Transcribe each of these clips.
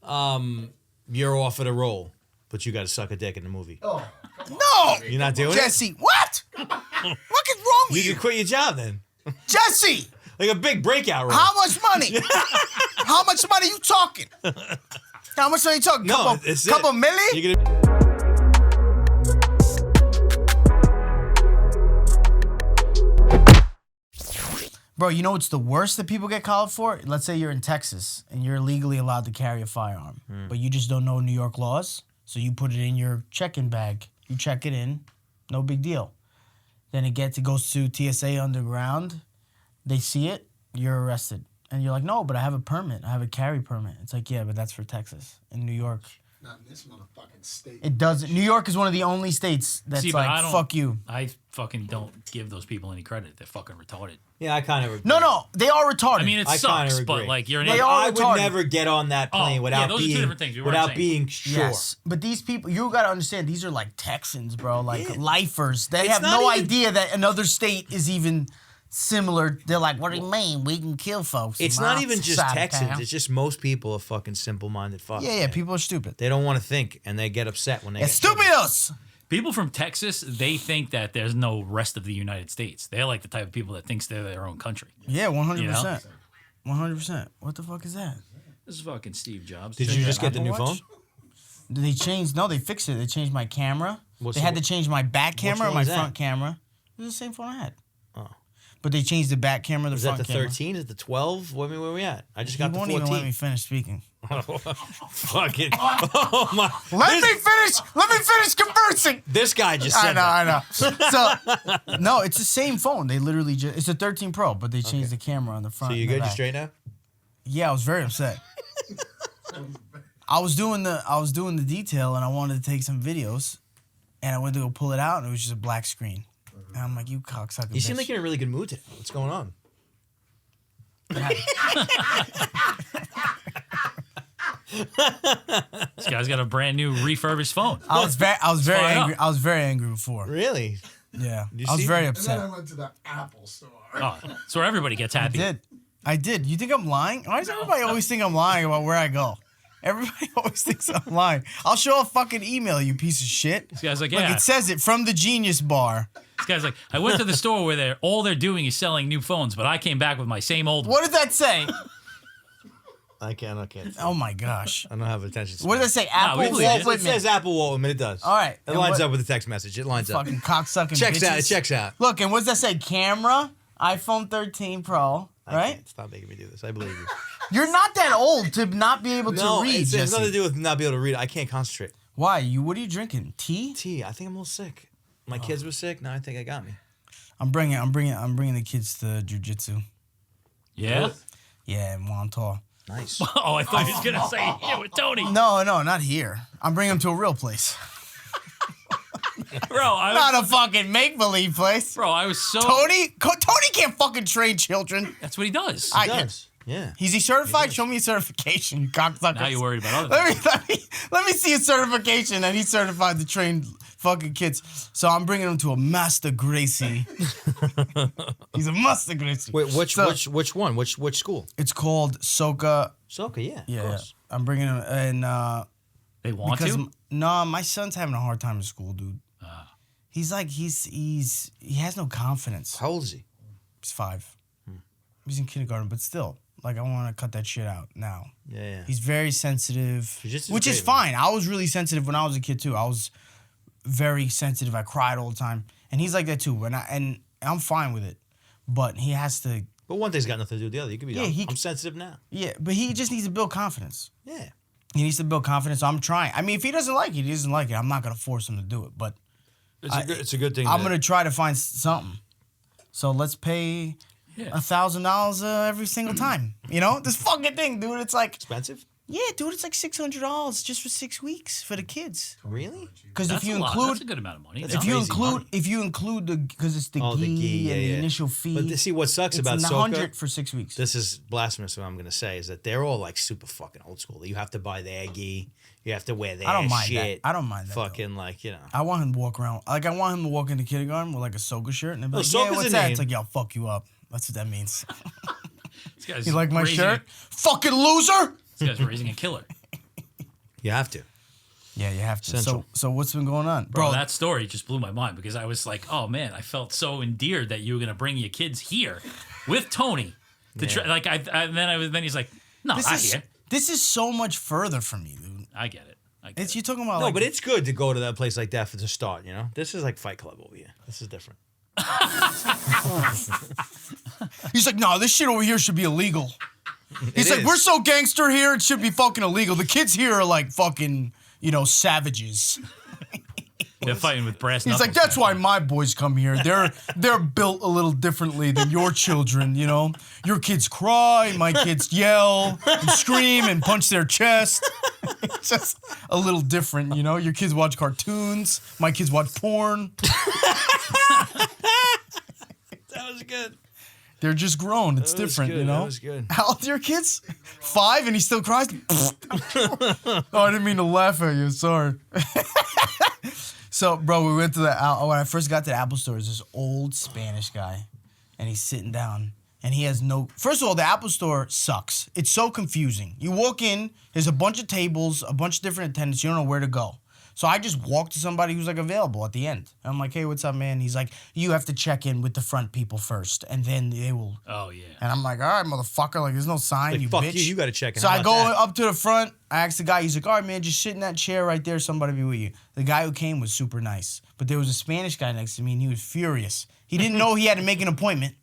You're offered a role, but you got to suck a dick in the movie. Oh, No! You're not doing Jesse, what? What is wrong with it? you? You can quit your job then. Jesse! Like a big breakout role. How much money? How much money you talking? How much money you talking? No, it's it. Couple million? You're gonna... Bro, you know what's the worst that people get called for? Let's say you're in Texas and you're legally allowed to carry a firearm, but you just don't know New York laws, so you put it in your check-in bag. You check it in, no big deal. Then it goes to TSA underground. They see it, you're arrested. And you're like, no, but I have a permit. I have a carry permit. It's like, yeah, but that's for Texas. In New York, not in this motherfucking state. it doesn't. New York is one of the only states that's fuck you. I fucking don't give those people any credit. They're fucking retarded. Yeah, I kind of agree. No, they are retarded. I mean, it I kinda sucks, agree. but like you're an They idiot. are I would retarded. never get on that plane without those are two being different things. We weren't without saying. being sure. Yes, but these people, you gotta understand, these are like Texans, bro, like Yeah. lifers. They It's have not no even- idea that another state is even similar. They're like, what do you mean? We can kill folks. It's in not my even just side of Texans. town." It's just most people are fucking simple-minded fucks. Yeah, man. people are stupid. They don't want to think, and they get upset when they get Estúpidos! People from Texas, they think that there's no rest of the United States. They're like the type of people that thinks they're their own country. Yeah, 100%. You know? 100%. What the fuck is that? This is fucking Steve Jobs. Did you just get the Apple new Watch? phone? They changed, no, they fixed it. They changed my camera. What's they had the- to change my back camera and one my was that? front camera. It was the same phone I had. Oh. But they changed the back camera, the Is that front the camera. 13? Is it the 12? Where we at? I just He got the won't 14. even let me finish speaking. Fucking. Oh my. Let me finish conversing. This guy just said I know. So, no, it's the same phone. They literally it's a 13 Pro, but they changed the camera on the front. So you and the good? You back. straight now? Yeah, I was very upset. I was doing the detail, and I wanted to take some videos, and I went to go pull it out, and it was just a black screen. And I'm like, you cocksucker. You seem bitch. like you're in a really good mood today. What's going on? This guy's got a brand new refurbished phone. I was very fired angry. up. I was very angry before. Really? Yeah, You I was see- very And then I upset. went to the Apple store. Oh, so everybody gets happy. I did. You think I'm lying? Why does everybody always think I'm lying about where I go? Everybody always thinks I'm lying. I'll show a fucking email, you piece of shit. This guy's like, Look, yeah. it says it from the Genius Bar. This guy's like, I went to the store where all they're doing is selling new phones, but I came back with my same old one. What did that say? I can't. Oh my gosh. I don't have attention span. What did that say? Apple we believe Walt it. It Whitman. says Apple Walt Whitman. It does. All right. It And lines what- up with the text message. It lines up. Fucking cocksucking Checks out. It bitches. checks out. Look, and what does that say? Camera, iPhone 13 Pro, I right? can't. Stop making me do this. I believe you. You're not that old to not be able No, to read, it has Jesse. nothing to do with not being able to read. I can't concentrate. Why? What are you drinking? Tea? Tea. I think I'm a little sick. My kids were sick. Now I think I got me. I'm bringing the kids to Jiu Jitsu. Yeah? Yeah, in Wantagh. Nice. Oh, I thought he was going to say here with Tony. No, not here. I'm bringing them to a real place. Bro, Not a fucking make-believe place. I was so... Tony can't fucking train children. That's what he does. I He can. does. Yeah. Is he certified? Show me a certification, you cocksucker. Now you're worried about other things. Let me see a certification that he's certified to train fucking kids. So I'm bringing him to a Master Gracie. He's a Master Gracie. Wait, which one? Which school? It's called Soka. Soka, yeah. Of Yeah, course. I'm bringing him, and They want because to? no, my son's having a hard time in school, dude. He's like he has no confidence. How old is he? He's 5. He's in kindergarten, but still, like I want to cut that shit out now. Yeah. He's very sensitive, Jiu-jitsu's which is great, man. fine. I was really sensitive when I was a kid too. I was very sensitive. I cried all the time, and he's like that too. And I'm fine with it, but he has to. But one thing's got nothing to do with the other. You could be. Yeah, I'm sensitive now. Yeah, but he just needs to build confidence. Yeah. He needs to build confidence. So I'm trying. I mean, if he doesn't like it, he doesn't like it. I'm not gonna force him to do it, but It's a good thing. I'm gonna try to find something. So let's pay $1,000 every single time. You know, this fucking thing, dude. It's like, expensive. yeah, dude. It's like $600 just for 6 weeks for the kids. Really? Because if That's you a lot. include, That's a good amount of money. That's no? if you include the, because it's the Oh, gi the gi, and yeah, the yeah. initial fee. But see, what sucks it's about Soka, 100 for 6 weeks. this is blasphemous what I'm going to say, is that they're all like super fucking old school. You have to buy their gi. You have to wear their I don't mind shit. that. I don't mind that. Fucking like, you know. I want him to walk around. Like, I want him to walk into kindergarten with like a Soka shirt and they'll be like, Soka's yeah, what's a that? name. It's like, yo, fuck you up. That's what that means. This guy's You like my raising shirt? Fucking loser! This guy's raising a killer. You have to. Yeah, you have to. Central. So what's been going on, Bro, that story just blew my mind because I was like, oh man, I felt so endeared that you were gonna bring your kids here with Tony to try. Like then he's like, no, not here. This is so much further from you, dude. I get it. It's you talking about. No, like, but it's good to go to that place like that to start. You know, this is like Fight Club over here. This is different. He's like, no, this shit over here should be illegal. He's It like, is. we're so gangster here, it should be fucking illegal. The kids here are like fucking, savages. They're fighting with brass He's knuckles. like, that's why my boys come here. They're built a little differently than your children, you know? Your kids cry, my kids yell and scream and punch their chest. It's just a little different, you know? Your kids watch cartoons, my kids watch porn. That was good. They're just grown. It's different, good. you know? That was good. How old are your kids? 5 and he still cries? Oh, I didn't mean to laugh at you. Sorry. So, bro, we went to when I first got to the Apple store, there's this old Spanish guy, and he's sitting down, and he has no... First of all, the Apple store sucks. It's so confusing. You walk in, there's a bunch of tables, a bunch of different attendants. You don't know where to go. So I just walked to somebody who's like available at the end. And I'm like, hey, what's up, man? He's like, you have to check in with the front people first, and then they will... Oh, yeah. And I'm like, all right, motherfucker, like, there's no sign, Like, you fuck bitch. you got to check in. So How I about go that? up to the front, I ask the guy, he's like, all right, man, just sit in that chair right there, somebody be with you. The guy who came was super nice, but there was a Spanish guy next to me, and he was furious. He didn't know he had to make an appointment,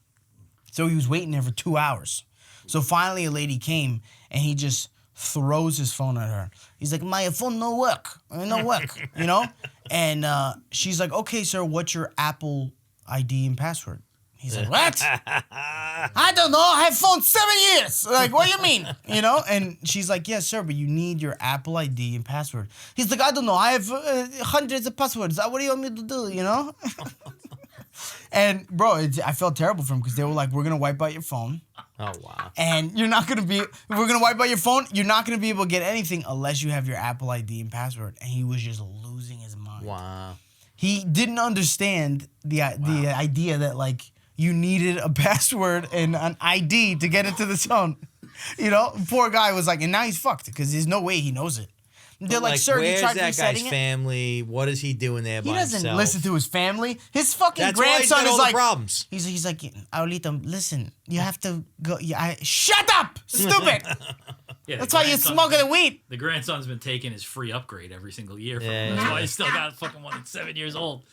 so he was waiting there for 2 hours. So finally a lady came, and he just throws his phone at her. He's like, my phone no work, you know? And she's like, okay, sir, what's your Apple ID and password? He's like, what? I don't know. I have phone 7 years. Like, what do you mean? You know? And she's like, yes, sir, but you need your Apple ID and password. He's like, I don't know. I have hundreds of passwords. What do you want me to do? You know? And, bro, I felt terrible for him because they were like, we're going to wipe out your phone. Oh, wow. And you're not going to be, we're going to wipe out your phone. You're not going to be able to get anything unless you have your Apple ID and password. And he was just losing his mind. Wow. He didn't understand the idea that, like, you needed a password and an ID to get into the zone. You know? Poor guy was like, and now he's fucked because there's no way he knows it. They're like, sir, you where's tried that guy's resetting it? family? What is he doing there He by doesn't himself? listen to his family. His fucking That's why he's grandson got all is the like, problems. he's like, Aulito, listen, you have to go. Shut up, stupid. Yeah, That's why you're smoking the weed. The grandson's been taking his free upgrade every single year from Yeah. him. That's why he's still got fucking one that's 7 years old.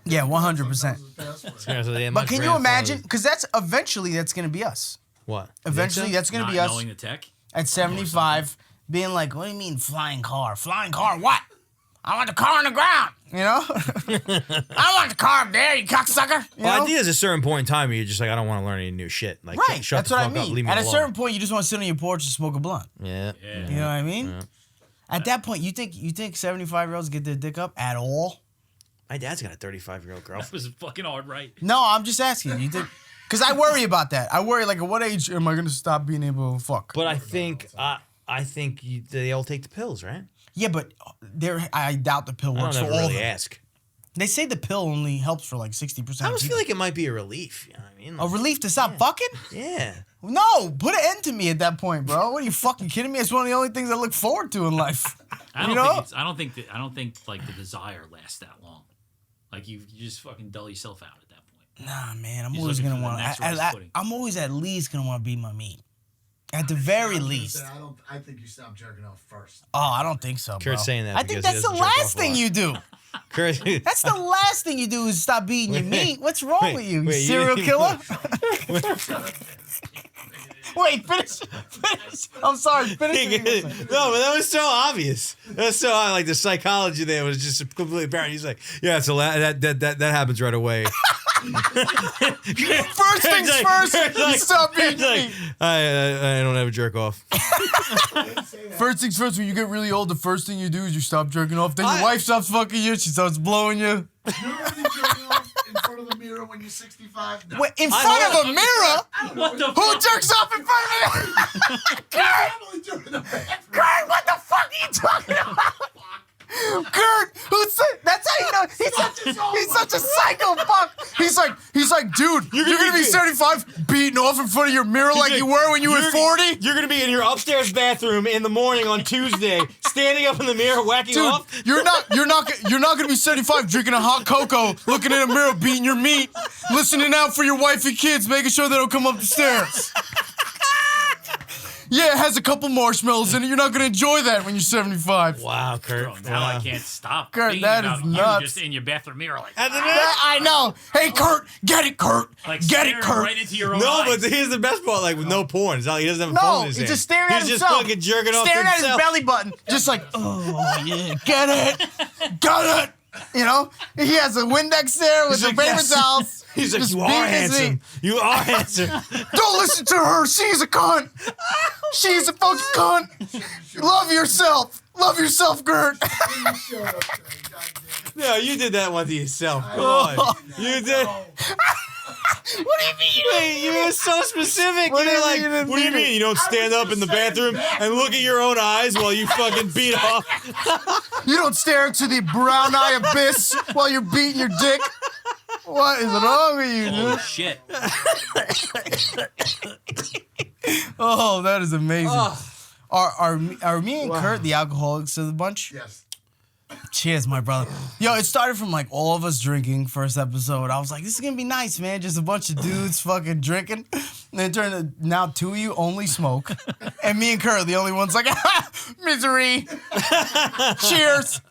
Yeah, 100%. But can you imagine? Because that's going to be us. What? Eventually, that's going to Not be us knowing the tech. at 75, being like, what do you mean flying car? Flying car what? I want the car on the ground, you know? I want the car up there, you cocksucker. You Well, know? I think there's a certain point in time where you're just like, I don't want to learn any new shit. Like, Right, shut that's the what fuck I up. mean. Leave me At a alone. certain point, you just want to sit on your porch and smoke a blunt. Yeah. Yeah. You know what I mean? Yeah. At that point, you think 75-years get their dick up at all? My dad's got a 35-year-old girl. That was fucking hard, right? No, I'm just asking. You think? Because I worry about that. I worry, like, at what age am I going to stop being able to fuck? But I think they all take the pills, right? Yeah, but I doubt the pill I works don't for ever all of really them. ask. They say the pill only helps for like 60%. I almost feel like it might be a relief. You know what I mean? a relief to stop fucking? Yeah. No, put an end to me at that point, bro. What are you fucking kidding me? It's one of the only things I look forward to in life. I don't think like the desire lasts that long. Like you just fucking dull yourself out at that point. Nah, man, I'm He's always looking gonna for the want. next rice pudding. I'm always at least gonna want to beat my meat. At the very least. I think you stop jerking off first. Oh, I don't think so, bro. Kurt's saying that I think because he that's the doesn't jerk last off a thing lot. you do. Kurt, That's the last thing you do is stop beating your meat. What's wrong wait, with you? You wait, you serial didn't- killer? Wait, finish. I'm sorry, finish. no, but that was so obvious. That was so like the psychology there was just completely apparent. He's like, yeah, it's that happens right away. First things first, you stop beating like, me. I don't ever jerk off. First things first, when you get really old, the first thing you do is you stop jerking off. Then your I- wife stops fucking you. She starts blowing you. You're really jerking off in front of the mirror when you're 65? No. Wait, in front of a mirror? What the Who jerks off in front of me? Kurt! Probably do it in the bathroom. Kurt, what the fuck are you talking about? Kurt, that's how you know he's such a psycho fuck. He's like, dude, you're gonna be 75 beating off in front of your mirror like you were when you were 40? You're gonna be in your upstairs bathroom in the morning on Tuesday, standing up in the mirror, whacking Dude, off. you're not gonna be 75 drinking a hot cocoa, looking in a mirror, beating your meat, listening out for your wife and kids, making sure they don't come up the stairs. Yeah, it has a couple marshmallows in it. You're not gonna enjoy that when you're 75. Wow, Kurt. Bro, now I can't stop Kurt, thinking that about is you nuts. just in your bathroom mirror like, I know. Hey, Kurt, get it, Kurt. like Get it, staring Kurt. right into your own No, eyes. but here's the best part. Like with no porn, it's not, he doesn't have a phone No, in his he's hand. just staring at He's himself. just fucking jerking off Staring to at his himself. belly button, just like, oh yeah, get it, get it. You know, he has a Windex there with He's the like, paper yes. towels. He's like, just you are beating his handsome. meat. You are handsome. Don't listen to her. She's a cunt. She's a fucking cunt. Love yourself. Love yourself, Gert. You shut up, Trey. Goddamn. No, you did that one to yourself. Come on. You did. What do you mean? Wait, you were so specific. What do You're you like, mean you didn't what do you mean it? mean? You don't stand up in the bathroom and look at your own eyes while you fucking beat off? You don't stare into the brown eye abyss while you're beating your dick. What is wrong with you, Oh dude? shit! Oh, that is amazing. Are me and Kurt the alcoholics of the bunch? Yes. Cheers, my brother. Yo, it started from like all of us drinking first episode. I was like, this is gonna be nice, man. Just a bunch of dudes fucking drinking. And then it turned to now two of you only smoke. And me and Kurt are the only ones like, misery. Cheers.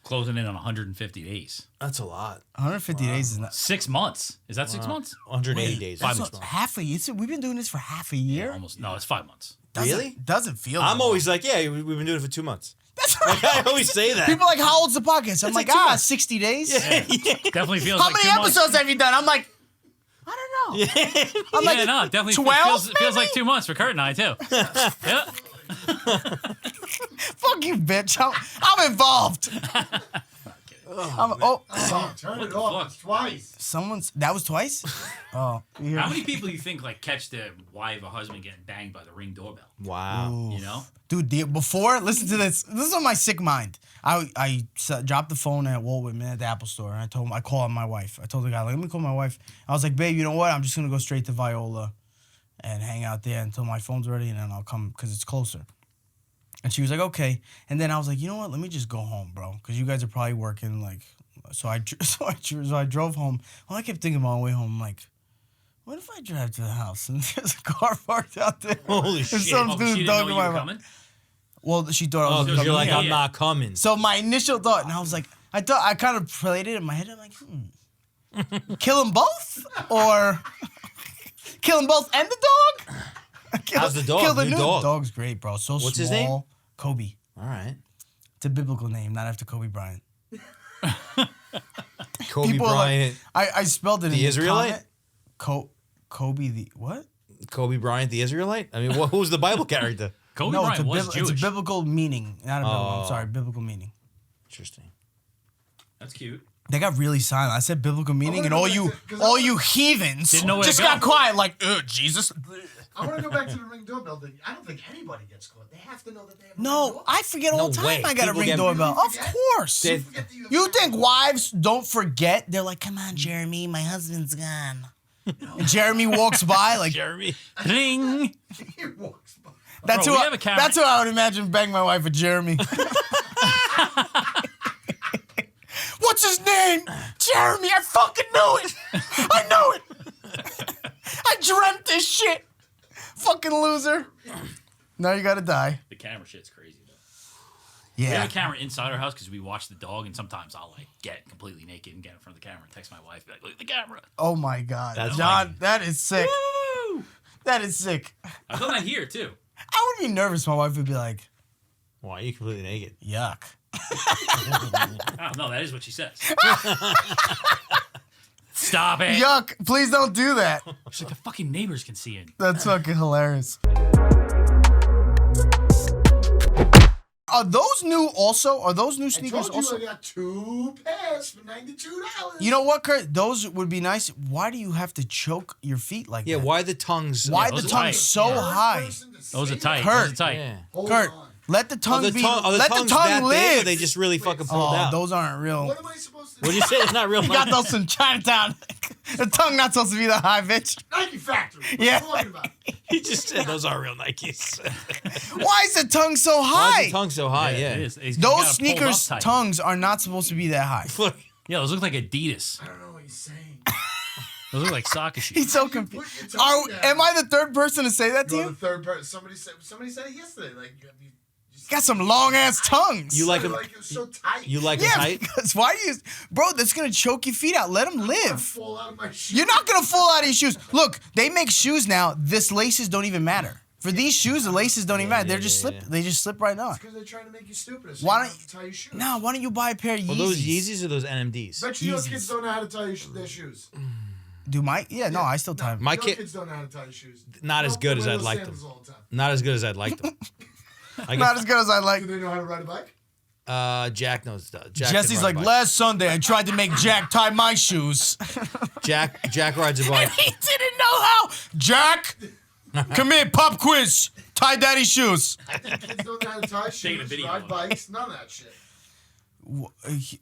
Closing in on 150 days. That's a lot. 150 days is not 6 months. Is that 6 months? 180 days. 5 that's months. half a year. We've been doing this for half a year. Almost. No, it's 5 months. Really? Doesn't feel. I'm that always like, yeah, we've been doing it for 2 months. That's Like, I always say that. People are like, how old's the podcast? I'm It's like, like 2 months. 60 days. Definitely feels How like many 2 months. episodes have you done? I'm like, I don't know. I'm Yeah, like, no, it definitely 12 feels like 2 months for Kurt and I too. Yeah. fuck you, bitch. I'm involved. Oh, turn it off. fuck? It's twice. That was twice? Oh. You hear How me? many people you think like catch their wife or husband getting banged by the Ring doorbell? Wow. You know? Dude, before, listen to this. This is on my sick mind. I dropped the phone at Walt Whitman at the Apple store, and I called my wife. I told the guy, like, let me call my wife. I was like, babe, you know what? I'm just going to go straight to Viola and hang out there until my phone's ready, and then I'll come because it's closer. And she was like, okay. And then I was like, you know what? Let me just go home, bro, because you guys are probably working, like. So I drove home. All I kept thinking on my way home, I'm like, what if I drive to the house and there's a car parked out there? Holy And shit. some Oh, dude's she didn't know dog you in were my mouth. coming? Well, she thought I Oh, was because you're like, coming. I'm not coming. So my initial thought, and I was like, I kind of played it in my head. I'm like, kill them both, or kill them both and the dog. How's the dog? Kill the New new dog. Dog's great, bro. So What's small. his name? Kobe. All right. It's a biblical name, not after Kobe Bryant. Kobe People are Bryant. I spelled it The in Israelite? comment. Kobe the what? Kobe Bryant, the Israelite? I mean, who's the Bible character? Kobe No, Bryant was it's Jewish. a biblical meaning, not a biblical. Oh. I'm sorry, biblical meaning. Interesting. That's cute. They got really silent. I said biblical meaning, and go all back you, to- 'cause all I- you heathens Didn't know where to just go. got quiet, like, Jesus. I want to go back to the Ring doorbell thing. I don't think anybody gets caught. They have to know that they have a Ring No, doorbell. I forget all the No time. way. I got a People Ring get- doorbell. You Of forget? course. They- Forget that you have You a think wives don't forget? They're like, come on, Jeremy, my husband's gone. And Jeremy walks by like Jeremy. Ring. He walks by. that's Bro, who we have a camera. that's who I would imagine bang my wife with Jeremy. What's his name? Jeremy. I fucking knew it. I knew it. I dreamt this shit. Fucking loser. Now you gotta die. The camera shit's crazy though. We Yeah. have a camera inside our house because we watch the dog, and sometimes I'll like get completely naked and get in front of the camera and text my wife, be like, "Look at the camera." Oh my god. That's John, that is sick. Woo! That is sick. I've done that here too. I would be nervous. My wife would be like, Why are you completely naked? yuck. I don't know. That is what she says. Stop it. Yuck. Please don't do that. She's like, the fucking neighbors can see it. That's fucking hilarious. Are those new also? Are those new I sneakers told you also? I got 2 pairs for $92. You know what, Kurt? Those would be nice. Why do you have to choke your feet like Yeah, that? why the tongues? Why those the are tongue tight. so high? Those are tight. Kurt. Those are tight. Yeah. Hold Kurt, on. let the tongue Are be. the Let the tongues tongue that big, live. or they just really fucking pulled Oh, out? those aren't real. What am I supposed to do? What did you say? It's not real. You got those in Chinatown. The tongue not supposed to be that high, bitch. Nike Factory. What Yeah. are you talking about? He just said those are real Nikes. Why is the tongue so Why high? is the tongue so high? Yeah. It is. He's Those got it pulled sneakers' up tight. tongues are not supposed to be that high. Look, Yeah, those look like Adidas. I don't know what he's saying. Those look like soccer shoes. He's so Put your confused. tongue down. Am I the third person to say that to You're the you? third person. Somebody said it yesterday. Like you Got some long ass tongues. You like it him? like it was so tight. You like yeah, them tight? because why do you, bro? That's gonna choke your feet out. Let them I'm gonna live. fall out of my shoes. You're not gonna fall out of your shoes. Look, they make shoes now. This laces don't even matter. For these shoes, the laces don't even matter. They're just slip. They just slip right on. Because they're trying to make you stupid. So Why you don't- have to tie your shoes. Now, why don't you buy a pair of Yeezys? Well, those Yeezys or those NMDs? Bet you your Yeezys. kids don't know how to tie their shoes. Do my? Yeah, no, I still tie. My your kid- kids don't know how to tie your shoes. Not as good as They I'd wear like sandals them. all the time. Not as good as I'd like them. Not as good as I like. Do they know how to ride a bike? Jack knows. Jack Jesse's can ride like, a bike. last Sunday I tried to make Jack tie my shoes. Jack rides a bike. He didn't know how. Jack, come here, pop quiz. Tie daddy's shoes. Kids don't know how to tie Taking a shoes, video ride of it. bikes, none of that shit. Oh, What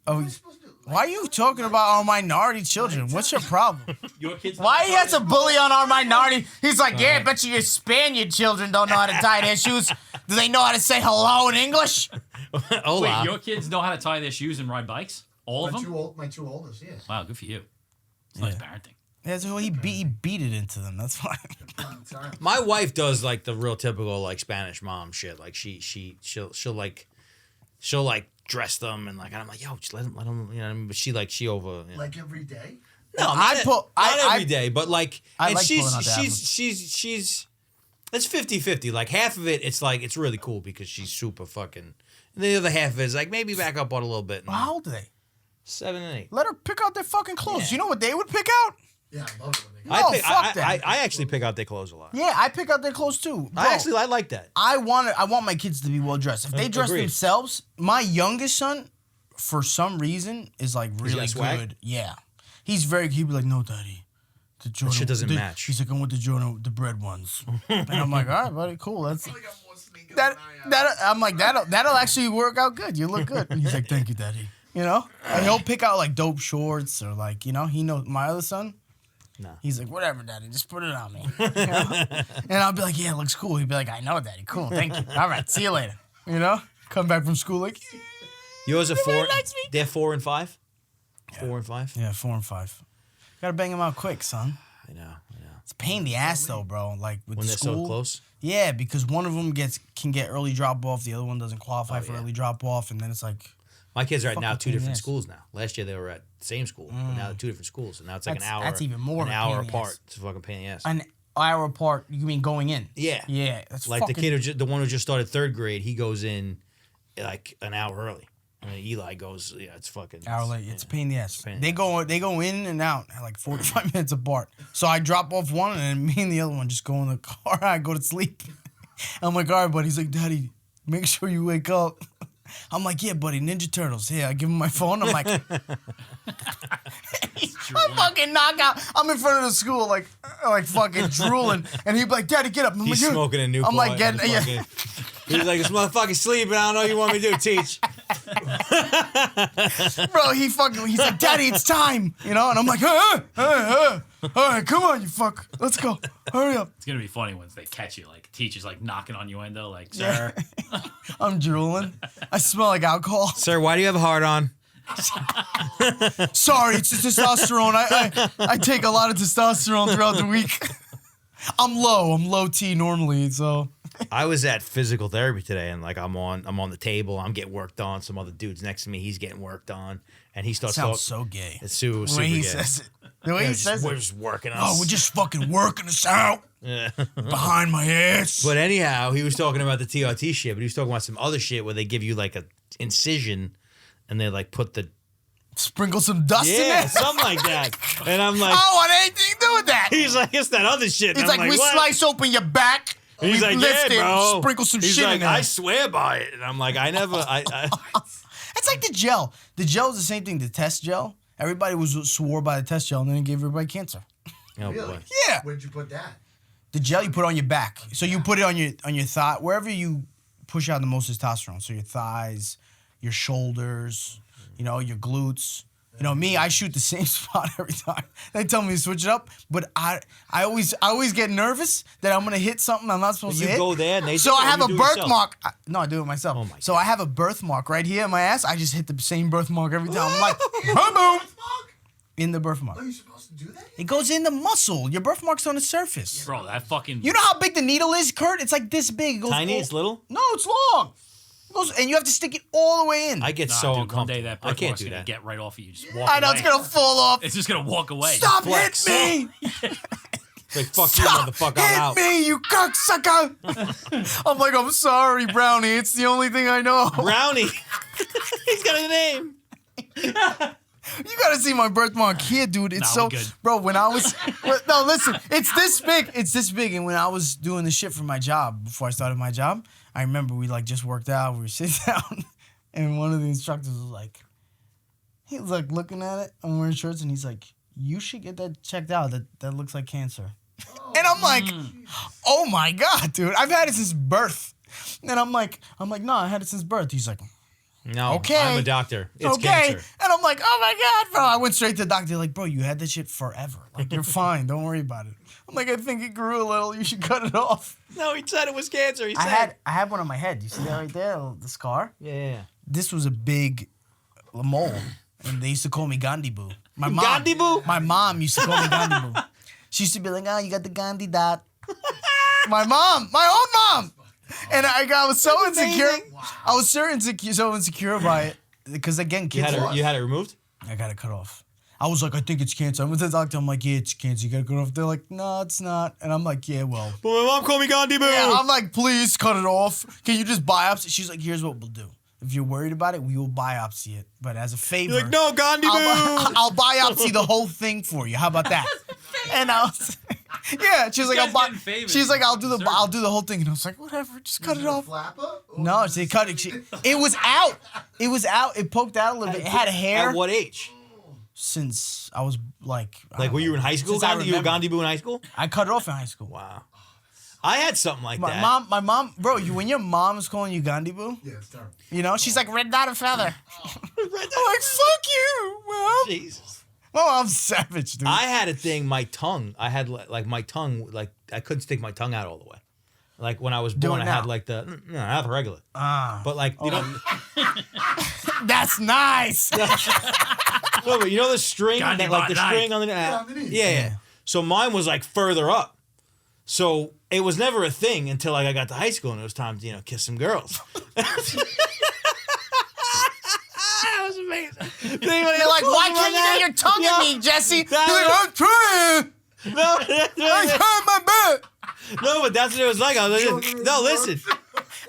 are you supposed to do? why are you talking about our minority children? What's your problem? Your kids. Why he has to bully on our minority? He's like, yeah, bet you your Spaniard children don't know how to tie their shoes. Do they know how to say hello in English? Hola. Wait, your kids know how to tie their shoes and ride bikes? All of them? My two oldest, yeah. Wow, good for you. It's nice parenting. That's who he beat it into them. That's why. My wife does like the real typical like Spanish mom shit. Like she'll like dress them and like, and I'm like, yo, just let them, you know what I mean? But she over. You know. Like every day? No, I not I- every day, but like, I and like she's pulling out the she's it's 50-50. Like half of it, it's like it's really cool because she's super fucking. And the other half of it is like maybe back up on a little bit. And How old are they? 7 and 8. Let her pick out their fucking clothes. Yeah. You know what they would pick out? Yeah, I love it when they No, I fuck that. I actually pick out their clothes a lot. Yeah, I pick out their clothes too. Bro, I like that. I want my kids to be well dressed. If they dress Agreed. themselves, my youngest son, for some reason, is like really got swag? good. Yeah, he'd be like, no, daddy, the Jordan shit doesn't match. He's like, I want the Jordan, the bread ones, and I'm like, all right, buddy, cool. That's got more sneakers that. than I have. I'm like, that'll actually work out good. You look good. And he's like, thank you, daddy. You know, and he'll pick out like dope shorts or like, you know, he knows my other son. No. He's like, whatever, daddy, just put it on me. You know? And I'll be like, yeah, it looks cool. He'd be like, I know, daddy, cool, thank you. All right, see you later. You know, come back from school like, Yours are Nobody 4. likes me. They're 4 and 5. 4 and 5. yeah, 4 and 5. Gotta bang them out quick, son. I know. It's a pain in the ass though, bro. Like with When the they're school. so close. Yeah, because one of them can get early drop off, the other one doesn't qualify for yeah. early drop off, and then it's like, My kids are at now Fucking 2 pain in the different ass. schools now. Last year they were at the same school, but now they're 2 different schools. So now it's like That's- an hour. that's even more an of a hour pain in the apart. ass. It's a fucking pain in the ass. an hour apart. You mean going in? Yeah. Yeah, that's Like fucking, the kid the one who just started 3rd grade, he goes in like an hour early. And Eli goes, yeah, it's fucking hour late. It's a pain in the ass. pain in They the go in and out at like 45 minutes apart. So I drop off one and then me and the other one just go in the car. I go to sleep. I'm like, all right, buddy. He's like, Daddy, make sure you wake up. I'm like, yeah, buddy, Ninja Turtles. Yeah, I give him my phone. I'm like, I fucking knock out. I'm in front of the school, like fucking drooling. And he'd be like, Daddy, get up. I'm He's like, smoking a new I'm like, getting, yeah. He's like, this motherfucking sleeping. I don't know what you want me to do, teach. Bro, he's like, Daddy, it's time. You know? And I'm like, all right, come on, you fuck. Let's go. Hurry up. It's gonna be funny once they catch you, like teachers like knocking on your window, like, sir. I'm drooling. I smell like alcohol. Sir, why do you have a heart on? Sorry, it's just testosterone. I take a lot of testosterone throughout the week. I'm low T normally, so. I was at physical therapy today, and like I'm on the table. I'm getting worked on. Some other dude's next to me. He's getting worked on, and he starts talking. Sounds so gay. It's super, The super way he gay. says it. The way he says We're it. just working us. Oh, we're just fucking working this out behind my ass. But anyhow, he was talking about the TRT shit, but he was talking about some other shit where they give you like a incision, and they like put the Sprinkle some dust in yeah there. something like that. And I'm I like, don't want anything to do with that. he's like, it's that other shit. And It's I'm like, we what? slice open your back. And he's we like, lift yeah, it, bro. sprinkle some He's shit like, in there. I swear by it. And I'm like, I never. It's like the gel. The gel is the same thing. The test gel. Everybody swore by the test gel, and then it gave everybody cancer. Oh Really? boy. Yeah. Where'd you put that? The gel you put on your back. So you put it on your thigh, wherever you push out the most testosterone. So your thighs, your shoulders, you know, your glutes. You know me, I shoot the same spot every time. They tell me to switch it up, but I always get nervous that I'm gonna hit something I'm not supposed to hit. You go there, and they So do it, I have or a you do it yourself? birthmark. No, I do it myself. Oh my so God. I have a birthmark right here in my ass. I just hit the same birthmark every time. I'm like, boom, boom, in the birthmark. Are you supposed to do that? It goes in the muscle. Your birthmark's on the surface. Bro, that fucking. You know how big the needle is, Kurt? It's like this big. It goes Tiny, all- it's little. No, it's long. It goes, and you have to stick it all the way in. I get Nah, so dude, one uncomfortable. day that I can't birthmark's do gonna that. get right off of you. Just walk I know away. it's gonna fall off. It's just gonna walk away. Stop flex. hitting me! It's like fuck you, Stop motherfucker. I'm out. hit me, you cocksucker! I'm like, I'm sorry, Brownie. It's the only thing I know. Brownie. He's got a name. You gotta see my birthmark here, dude. It's Nah, so, we're good. bro. When I was, no, listen, it's this big. It's this big. And when I was doing the shit for my job before I started my job, I remember we like just worked out. We were sitting down, and one of the instructors was like, he was like looking at it. I'm wearing shorts, and he's like, "You should get that checked out. That looks like cancer." And I'm like, "Oh my god, dude! I've had it since birth." And I'm like, "No, I had it since birth." He's like, No, Okay. I'm a doctor. It's okay. cancer. And I'm like, oh my God, bro. I went straight to the doctor. They're like, bro, you had that shit forever. Like, you're fine. Don't worry about it. I'm like, I think it grew a little. You should cut it off. No, he said it was cancer. He said. I had one on my head. You see that right there? The scar? Yeah. This was a big mole. And they used to call me Gandhi Boo. My mom. Gandhi Boo? My mom used to call me Gandhi Boo. She used to be like, oh, you got the Gandhi dot. My mom. My own mom. And I was so insecure. amazing. I was so insecure by it. Because again, You kids. had it removed? I got it cut off. I was like, I think it's cancer. I went to the doctor. I'm like, yeah, it's cancer. You got to cut it off. They're like, no, it's not. And I'm like, yeah, well. But my mom called me Gandhi Boo. Yeah, I'm like, please cut it off. Can you just biopsy? She's like, here's what we'll do. If you're worried about it, we will biopsy it. But as a favor, You're like, no, Gandhi Boo. I'll biopsy the whole thing for you. How about that? And I was, yeah. She was like, guy's getting favors. she's like, I'll do Deserve the whole thing. And I was like, whatever, just cut Is it a off. flapper? Or No, is she it- cut it. It was out. It was out. It poked out a little bit. It had a hair. At what age? Since I was like, I Like, don't were you know, in high school, since I Gandhi? You were remember. Gandhi Boo in high school? I cut it off in high school. Wow. I had something like My that. mom, bro. When your mom is calling you Gandhi Boo, Yeah, it's terrible. you know, she's like red dot of feather. I'm like, fuck you, mom. Jesus. My mom's savage, dude. I had a thing, my tongue. I had like my tongue, like I couldn't stick my tongue out all the way. Like when I was Do born, it I now. had like the, no, I have a regular. But like, you know, That's nice. no, but you know the string, Gandhi that, like the bot string on the, Yeah, underneath. yeah. So mine was like further up. So it was never a thing until like I got to high school and it was time to, you know, kiss some girls. That was amazing. They're like, why can't you get your tongue Yeah. in me, Jesse? You're That like, was- I'm trying. No, that's I what hurt my butt. no, but that's what it was like. I was like, no, listen.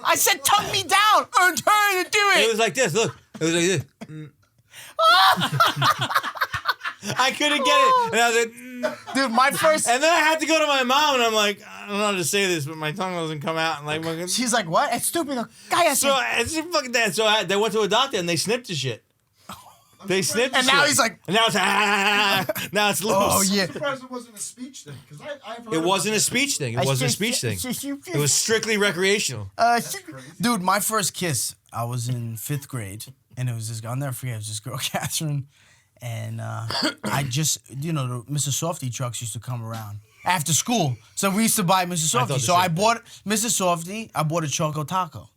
I said, tongue me down. I'm trying to do It it. was like this. Look, it was like this. I couldn't get it, and I was like, Dude, my first. and then I had to go to my mom, and I'm like, I don't know how to say this, but my tongue doesn't come out, and like, fucking- She's like, what? It's stupid. Guy, so it's fucking that. So they went to a doctor and they snipped the shit. They snipped, the And now shit. he's like, and now it's now it's loose. oh yeah. I'm surprised it wasn't a speech thing. Because I've heard It wasn't a about speech thing. It wasn't a speech thing. It was strictly recreational. Dude, my first kiss, I was in 5th grade, and it was this. I'll never forget. It was this girl, Catherine, and I just, you know, the Mrs. Softy trucks used to come around after school, so we used to buy Mrs. I thought Softy. the So same I thing. bought Mrs. Softy. I bought a Choco Taco.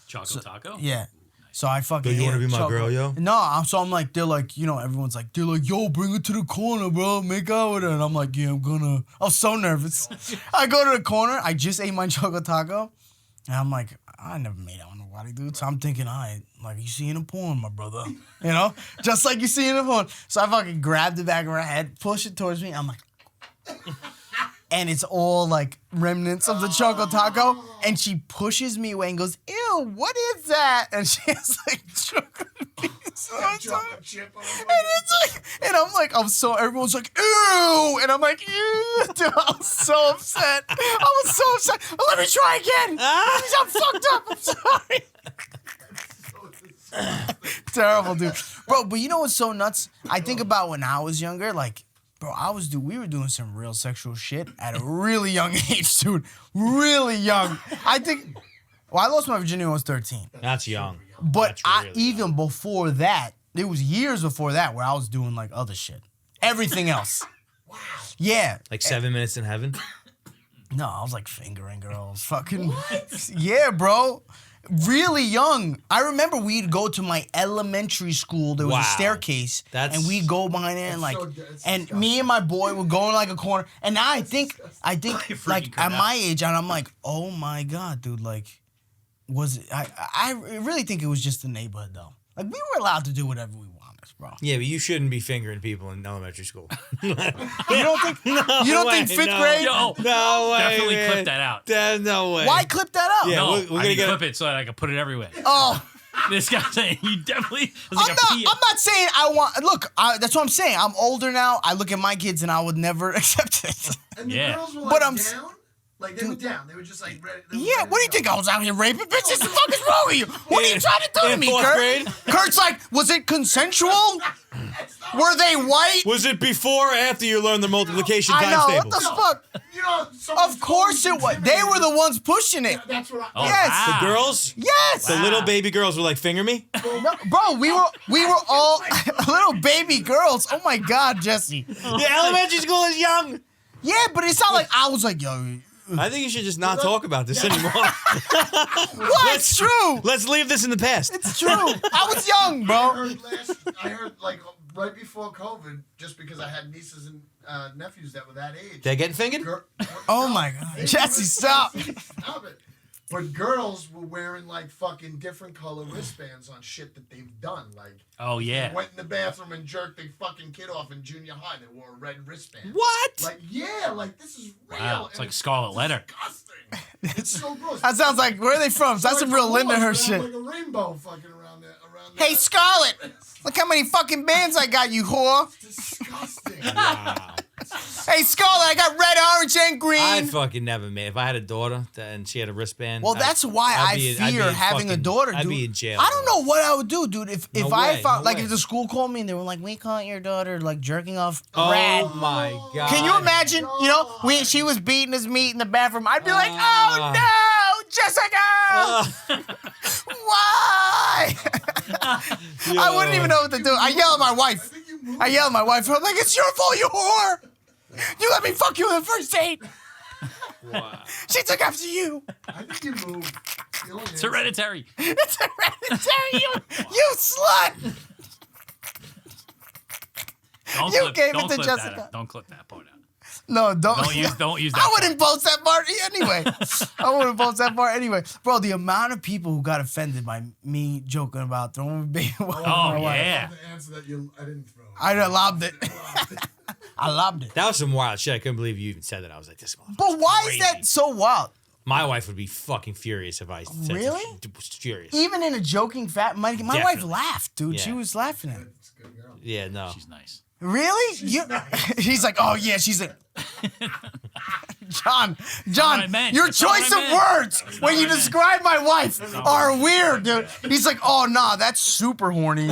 Choco taco? Yeah. So I fucking. Yo, you ate wanna a be my Choco. girl, yo? No, I'm like, they're like, you know, everyone's like, they're like, yo, bring it to the corner, bro, make out with her, and I'm like, yeah, I'm gonna. I was so nervous. I go to the corner. I just ate my Choco Taco, and I'm like, I never made out with nobody, dude. So I'm thinking, all right, like you see in a porn, my brother, you know, just like you see in a porn. So I fucking grabbed the back of her head, push it towards me. I'm like. And it's all like remnants of the Choco Taco. And she pushes me away and goes, ew, what is that? And she has like chocolate pieces on top. chocolate chip on And it's like, and I'm like, everyone's like, ew. And I'm like, ew. Dude, I was so upset. I was so upset. Let me try again. I'm fucked up. I'm sorry. Terrible, dude. Bro, but you know what's so nuts? I think about when I was younger, like, bro, we were doing some real sexual shit at a really young age, dude. Really young. I think, well, I lost my virginity when I was 13. That's young. But That's really even before that, there was years before that where I was doing like other shit. Everything else. Wow. Yeah. Like 7 minutes in heaven. No, I was like fingering girls. Fucking. What? Yeah, bro. Really young. I remember we'd go to my elementary school. There was a staircase, and we'd go behind there and like, and me and my boy would go in like a corner. And now I think like at my age, and I'm like, oh my god, dude, like, was it? I really think it was just the neighborhood though. Like we were allowed to do whatever we wanted, bro. Yeah, but you shouldn't be fingering people in elementary school. You don't think? You don't think fifth grade? No way. Definitely man. clip that out. There's no way. Why clip that out? Yeah, No, we're gonna get clip it so that I can put it everywhere. Oh. This guy saying you definitely. I'm not saying I want. Look, that's what I'm saying. I'm older now. I look at my kids and I would never accept it. And the girls were But like I'm down? Like they were down. They were just like ready. Yeah, what do you think? I was out here raping bitches? What the fuck is wrong with you? What are you trying to do to in me, fourth Kurt? grade? Kurt's like, was it consensual? Were they white? Was it before or after you learned the multiplication I times know, tables? what the fuck? You know, Of course it was. They were the ones pushing it. That's what I. Yes. wow. The girls? Yes. The little baby girls were like, finger me? No, bro, we were all little baby girls. Oh my God, Jesse. Yeah, elementary school is young. Yeah, but it's not like I was like, yo, I think you should just not talk about this anymore. what? It's true. Let's leave this in the past. It's true. I was young, bro. I heard like right before COVID, just because I had nieces and nephews that were that age. They're getting fingered? Oh my God, Jesse, stop. Stop it. But girls were wearing like fucking different color wristbands on shit that they've done. Like, Oh yeah. they went in the bathroom and jerked their fucking kid off in junior high. They wore a red wristband. What? Like, yeah, like this is real. Wow, it's and like Scarlet Letter. Disgusting. It's so gross. That sounds like, where are they from? That's some real Linda her shit. Like a rainbow fucking around there. Hey, Scarlett, look how many fucking bands I got, you whore. Disgusting. Wow. Hey, Scarlett, I got red, orange, and green. I'd fucking never made. If I had a daughter and she had a wristband. Well, that's why I fear having a daughter, dude. I'd be in jail. I don't know what I would do, dude. If No I way, found, no like, way. if the school called me and they were like, we caught your daughter, like, jerking off Oh Brad. my God. Can you imagine, you know, she was beating his meat in the bathroom. I'd be like, oh, no, Jessica. Why? I wouldn't even know what to do. I yell at my wife. I'm like, it's your fault, you whore. You let me fuck you on the first date. Wow. She took after you. I think you moved. It's hereditary. It's hereditary, you slut. Don't You clip, gave don't it to clip Jessica. That out. Don't clip that part out. No, don't Don't use that. I wouldn't post that part anyway. I wouldn't post that part anyway. Bro, the amount of people who got offended by me joking about throwing a baby away from my wife. Yeah. The answer that I didn't throw. I lobbed it. I lobbed it. That was some wild shit. I couldn't believe you even said that. I was like, this motherfucker's But why crazy. is that so wild? My wife would be fucking furious if I said Really? She was furious. Even in a joking my wife Definitely. laughed, dude. She Yeah. was laughing at it. It's a good girl. Yeah, no. She's nice. Really? He's like, oh yeah, she's a John, what I meant. your That's not choice what I of meant. words That's not when what you I meant. describe my wife are weird, dude. He's like, oh nah, that's super horny.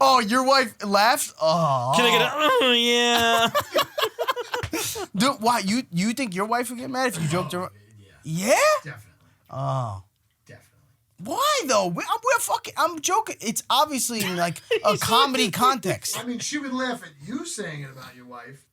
Oh, your wife laughed? Oh. Can I get a, yeah. Dude, why you think your wife would get mad if you joked around? Yeah, Yeah? definitely. Oh. Definitely. Why though? I'm joking. It's obviously in like a comedy context. I mean, she would laugh at you saying it about your wife,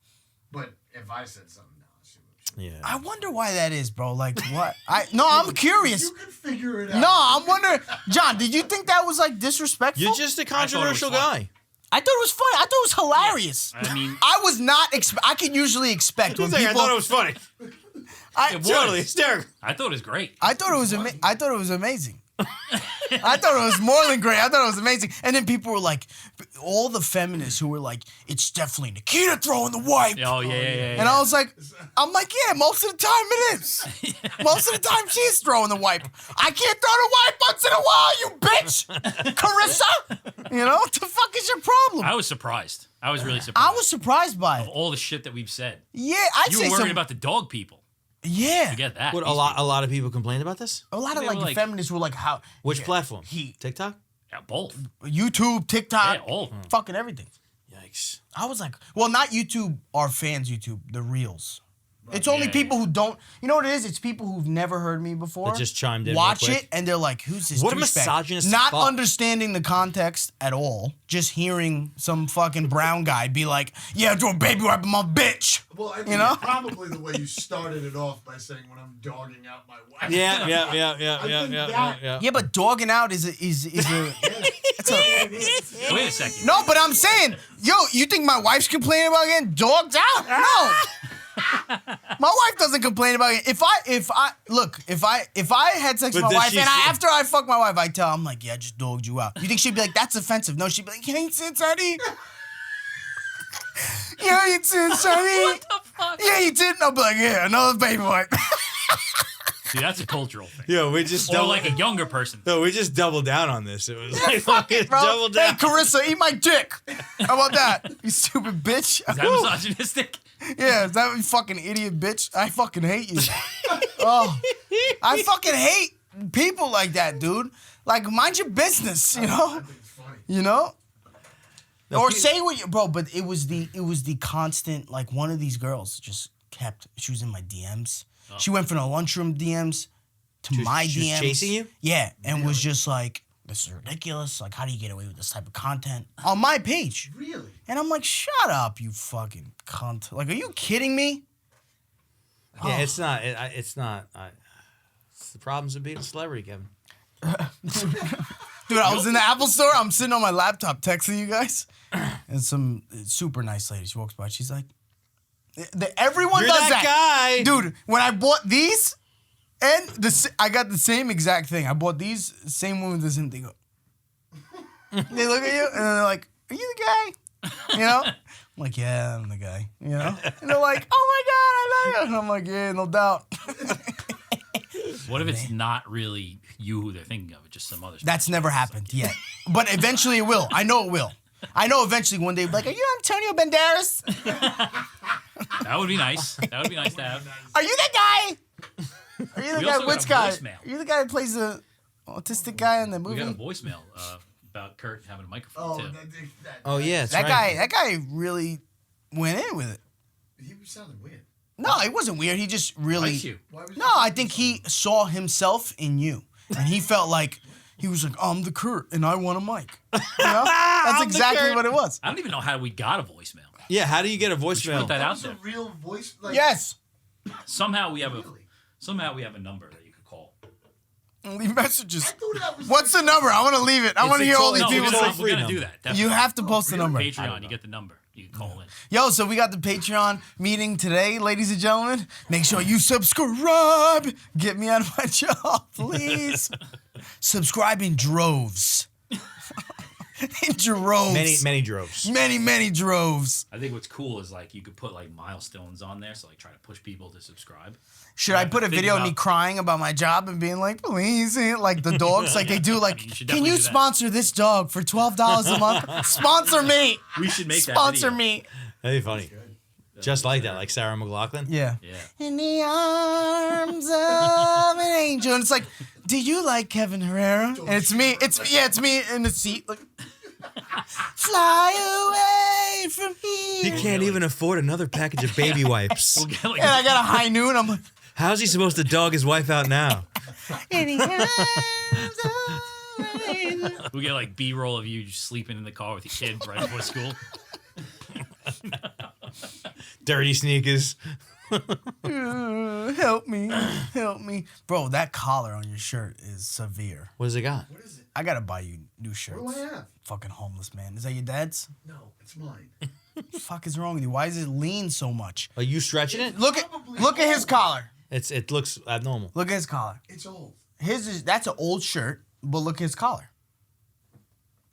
but if I said something, no, she would. Yeah. I wonder why that is, bro. Like what? I'm curious. You can figure it out. No, I'm wondering. John, did you think that was like disrespectful? You're just a controversial funny. guy. I thought it was funny. I thought it was hilarious. I mean, I was not. I can usually expect when He's like, people. I thought it was funny. I, It was. Totally hysterical. I thought it was great. I thought it was. I thought it was amazing. I thought it was more than great. I thought it was amazing. And then people were like, all the feminists who were like, it's definitely Nikita throwing the wipe. Oh yeah. And I was like, yeah, most of the time it is. Most of the time she's throwing the wipe. I can't throw the wipe once in a while, you bitch. Carissa. You know, what the fuck is your problem? I was surprised. I was really surprised. I was surprised by it. all the shit that we've said. Yeah, I'd You say were worried some. about the dog people. Yeah. Forget that. What, These a lot of people complained about this? A lot of They like were like- feminists were like, how? Which yeah, platform? He, TikTok? Yeah, both. YouTube, TikTok, Yeah, all. fucking everything. Yikes. I was like, well, not YouTube, our fans' YouTube, the Reels. It's only Yeah, people who don't. You know what it is? It's people who've never heard me before. That just chimed in Watch real quick. it and they're like, "Who's this?" What a douchebag?" misogynist Not fuck. understanding the context at all. Just hearing some fucking brown guy be like, "Yeah, do a baby wipe on my bitch." Well, I think You know? probably the way you started it off by saying when I'm dogging out my wife. Yeah. Yeah, but dogging out is a it's a Wait a second. no. But I'm saying, yo, you think my wife's complaining about getting dogged out? No. My wife doesn't complain about it. If I had sex with But my does wife she and say- after I fuck my wife, I tell her, I'm like, yeah, I just dogged you out. You think she'd be like, that's offensive? No, she'd be like, you ain't said Sonny. You ain't said Sonny. What the fuck? Yeah, you did. I'll be like, yeah, another baby wipe. See, that's a cultural thing. Yo, we just Or like a younger person. No, we just doubled down on this. It was like fucking Bro, double hey, down. Carissa, eat my dick. How about that? You stupid bitch. Is that misogynistic? Yeah, is that you fucking idiot bitch? I fucking hate you. Oh, I fucking hate people like that, dude. Like, mind your business, you know? I think it's funny. You know? No, Or pe- say what you, bro, but it was the constant, like, one of these girls just kept, she was in my DMs. She went from the lunchroom DMs to my she was DMs. chasing you? Yeah, and was just like, this is ridiculous. Like, how do you get away with this type of content on my page? Really? And I'm like, shut up, you fucking cunt. Like, are you kidding me? Yeah, it's not. It's not. It's the problems of being a celebrity, Kevin. Dude, I was in the Apple store. I'm sitting on my laptop texting you guys. And some super nice lady, she walks by. She's like, everyone You're does that guy. Dude, when I bought these, and I got the same exact thing. I bought these, same woman does the same thing. They look at you, and then they're like, are you the guy? You know? I'm like, yeah, I'm the guy. You know? And they're like, oh my God, I love you. And I'm like, yeah, no doubt. What if it's not really you who they're thinking of? It's just some other stuff? That's never happened yet. But eventually it will. I know it will. I know eventually one day, like, are you Antonio Banderas? That would be nice. That would be nice to have. Are you the guy? Are you the We guy? also got Which a guy? voicemail. Are you the guy that plays the autistic guy in the We got a movie? voicemail about Kurt having a microphone Oh, too. Oh yeah, that's That right. guy really went in with it. He was sounding weird. No, it wasn't weird. He just really. Likes you. Why was No, I think he saw himself in you, and he felt like he was like, I'm the Kurt, and I want a mic. You know? That's the exactly Kurt. what it was. I don't even know how we got a voicemail. Yeah, how do you get a Put voicemail? that That out was a there. real voice. Like, Yes. Somehow we have Really? a number that you could call. Leave I messages. thought that was. What's the number? I want to leave it. I want to hear all these No, people it's say. all we're gonna free do that. You have to post the number. Patreon. You get the number. You can call in. Yo, so we got the Patreon meeting today, ladies and gentlemen. Make sure you subscribe. Get me out of my job, please. Subscribe in droves. In droves. Many droves. Many droves. I think what's cool is like you could put like milestones on there, so like try to push people to subscribe. Should I put a Think video of me about- crying about my job and being like, please, like the dogs, like they do, like, You should can definitely you do that. sponsor this dog for $12 a month? Sponsor me. We should make that Sponsor video. me. That'd be funny. Just like that, like Sarah McLachlan. Yeah. Yeah. In the arms of an angel. And it's like, do you like Kevin Herrera? And it's me. It's me in the seat. Like, fly away from He here. can't even afford another package of baby wipes. We'll get like And I got a high noon. I'm like, How's he supposed to dog his wife out now? in the arms of an angel. we get like B-roll of you just sleeping in the car with your kid right before school. Dirty sneakers. Help me. Help me. Bro, that collar on your shirt is severe. What does it got? What is it? I gotta buy you new What shirts. do I have? Fucking homeless man. Is that your dad's? No, it's mine. What the fuck is wrong with you? Why does it lean so much? Are you stretching it? Look at Probably his old. collar. It looks abnormal. Look at his collar. It's old. That's an old shirt, but look at his collar.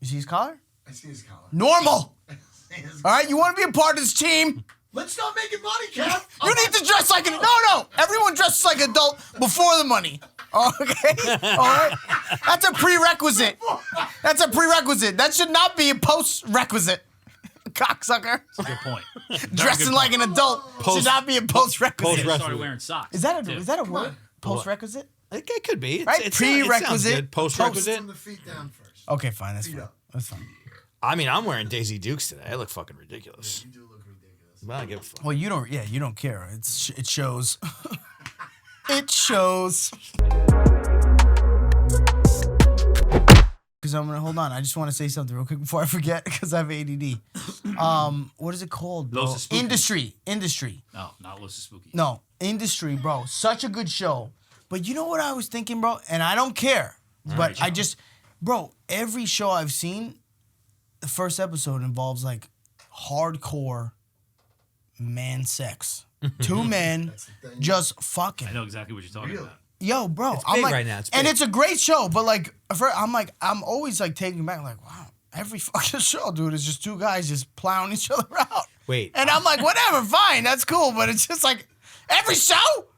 You see his collar? I see his collar. Normal. His- All right, you want to be a part of this team? Let's start making money, Kev. You need to dress like no. Everyone dresses like an adult before the money. Okay? All right? That's a prerequisite. That's a prerequisite. That should not be a post-requisite. Cocksucker. That's a good point. Dressing like an adult should not be a post-requisite. I started wearing socks. Is that too. a word? Post-requisite? It could be. Right? It sounds Prerequisite. good. Post-requisite. From the feet down first. Okay, fine. That's Feet fine. up. That's fine. I mean, I'm wearing Daisy Dukes today. I look fucking ridiculous. You do look ridiculous. Well, I don't give a fuck. Well, you don't. Yeah, you don't care. It shows. It shows. Because I'm gonna hold on. I just want to say something real quick before I forget because I have ADD. What is it called, bro? Los is Spooky. Industry. No, not Los is Spooky. No, Industry, bro. Such a good show. But you know what I was thinking, bro? And I don't care. But I just, bro, every show I've seen, the first episode involves like hardcore man sex. Two men just fucking. I know exactly what you're talking about. Yo, bro, It's I'm big like, right now. It's and big. it's a great show. But like, I'm always like taken back, like, wow, every fucking show, dude, is just two guys just plowing each other out. Wait. And I'm like, whatever, fine, that's cool. But it's just like every show.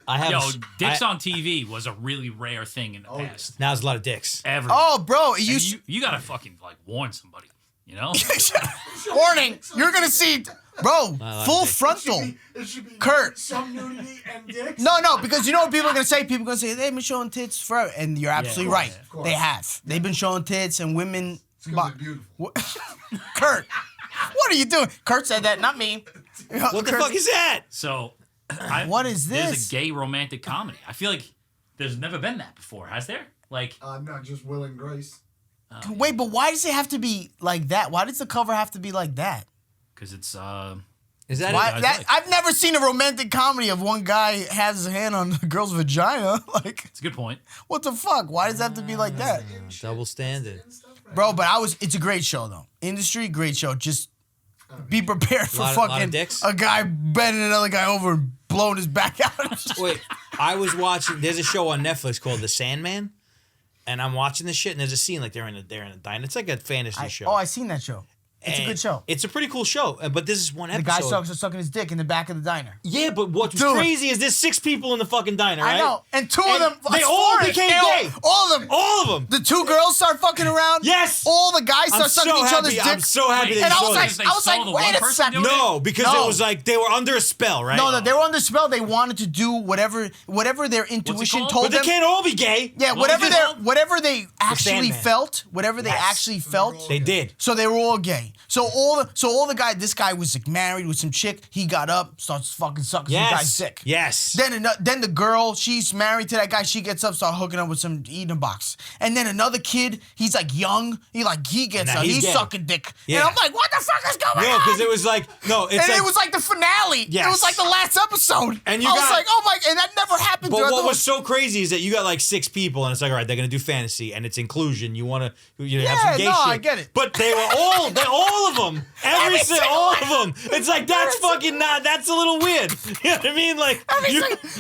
I have. Yo, dicks on TV was a really rare thing in the past. Now there's a lot of dicks. Ever. Oh, bro, you gotta fucking like warn somebody. You know? warning, you're gonna see, bro, full frontal. It should be Kurt. some nudity and dicks. No, because you know what people are gonna say? People are gonna say they've been showing tits forever, and you're absolutely right. of course. They have. They've been showing tits and women. It's 'cause they're beautiful. Kurt, what are you doing? Kurt said that, not me. What the fuck is that? So What is There's this? a gay romantic comedy. I feel like there's never been that before, has there? Like No, just Will and Grace. Wait, but why does it have to be like that? Why does the cover have to be like that? because it's Is that Why, it? like- I've never seen a romantic comedy of one guy has his hand on a girl's vagina. Like, it's a good point. what the fuck? Why does it have to be like that? Double standard. Bro, but it's a great show though. Industry, great show. Just be prepared for Lot of fucking dicks? a guy bending another guy over and blowing his back out. Wait, I was watching. There's a show on Netflix called The Sandman, and I'm watching this shit. And there's a scene like they're in a diner. It's like a fantasy show. Oh, I seen that show. It's a And good show. It's a pretty cool show. But this is one The episode. guy sucking his dick in the back of the diner. Yeah, but what's Dude. crazy is there's 6 people in the fucking diner, right? I know, and two And of them. they it's all four. became They gay. All of them. All of them. The two girls start fucking around. Yes. All the guys start I'm sucking so each other's happy. dicks. I'm so happy Wait, that And you I saw was this. like, I was saw like, the one wait a person second. doing it? No, because No. it was like they were under a spell, right? No, they were under spell. They wanted to do whatever their intuition called? told But they them. can't all be gay. Yeah, What was it called? whatever they actually Sandman. felt, whatever they Yes. actually felt. They did. So they were all gay. So all the guy, this guy was like married with some chick. He got up, starts fucking sucking some guy's dick. Yes. Then the girl, she's married to that guy. She gets up, start hooking up with some eating box. And then another kid, he's like young. He gets Nah, up, he's he's gay. sucking dick. Yeah. And I'm like, what the fuck is going No, on? because it was like it's and like, it was like the finale. Yes. It was like the last episode. And you I was got- like, oh my, and that never happened. But throughout what the was so crazy is that you got like 6 people, and it's like, all right, they're gonna do fantasy, and it's inclusion. You want to, have Yeah, some gay no, shit. I get it. But they were all of them, all of them. It's like that's fucking not. That's a little weird. You know what I mean? Like,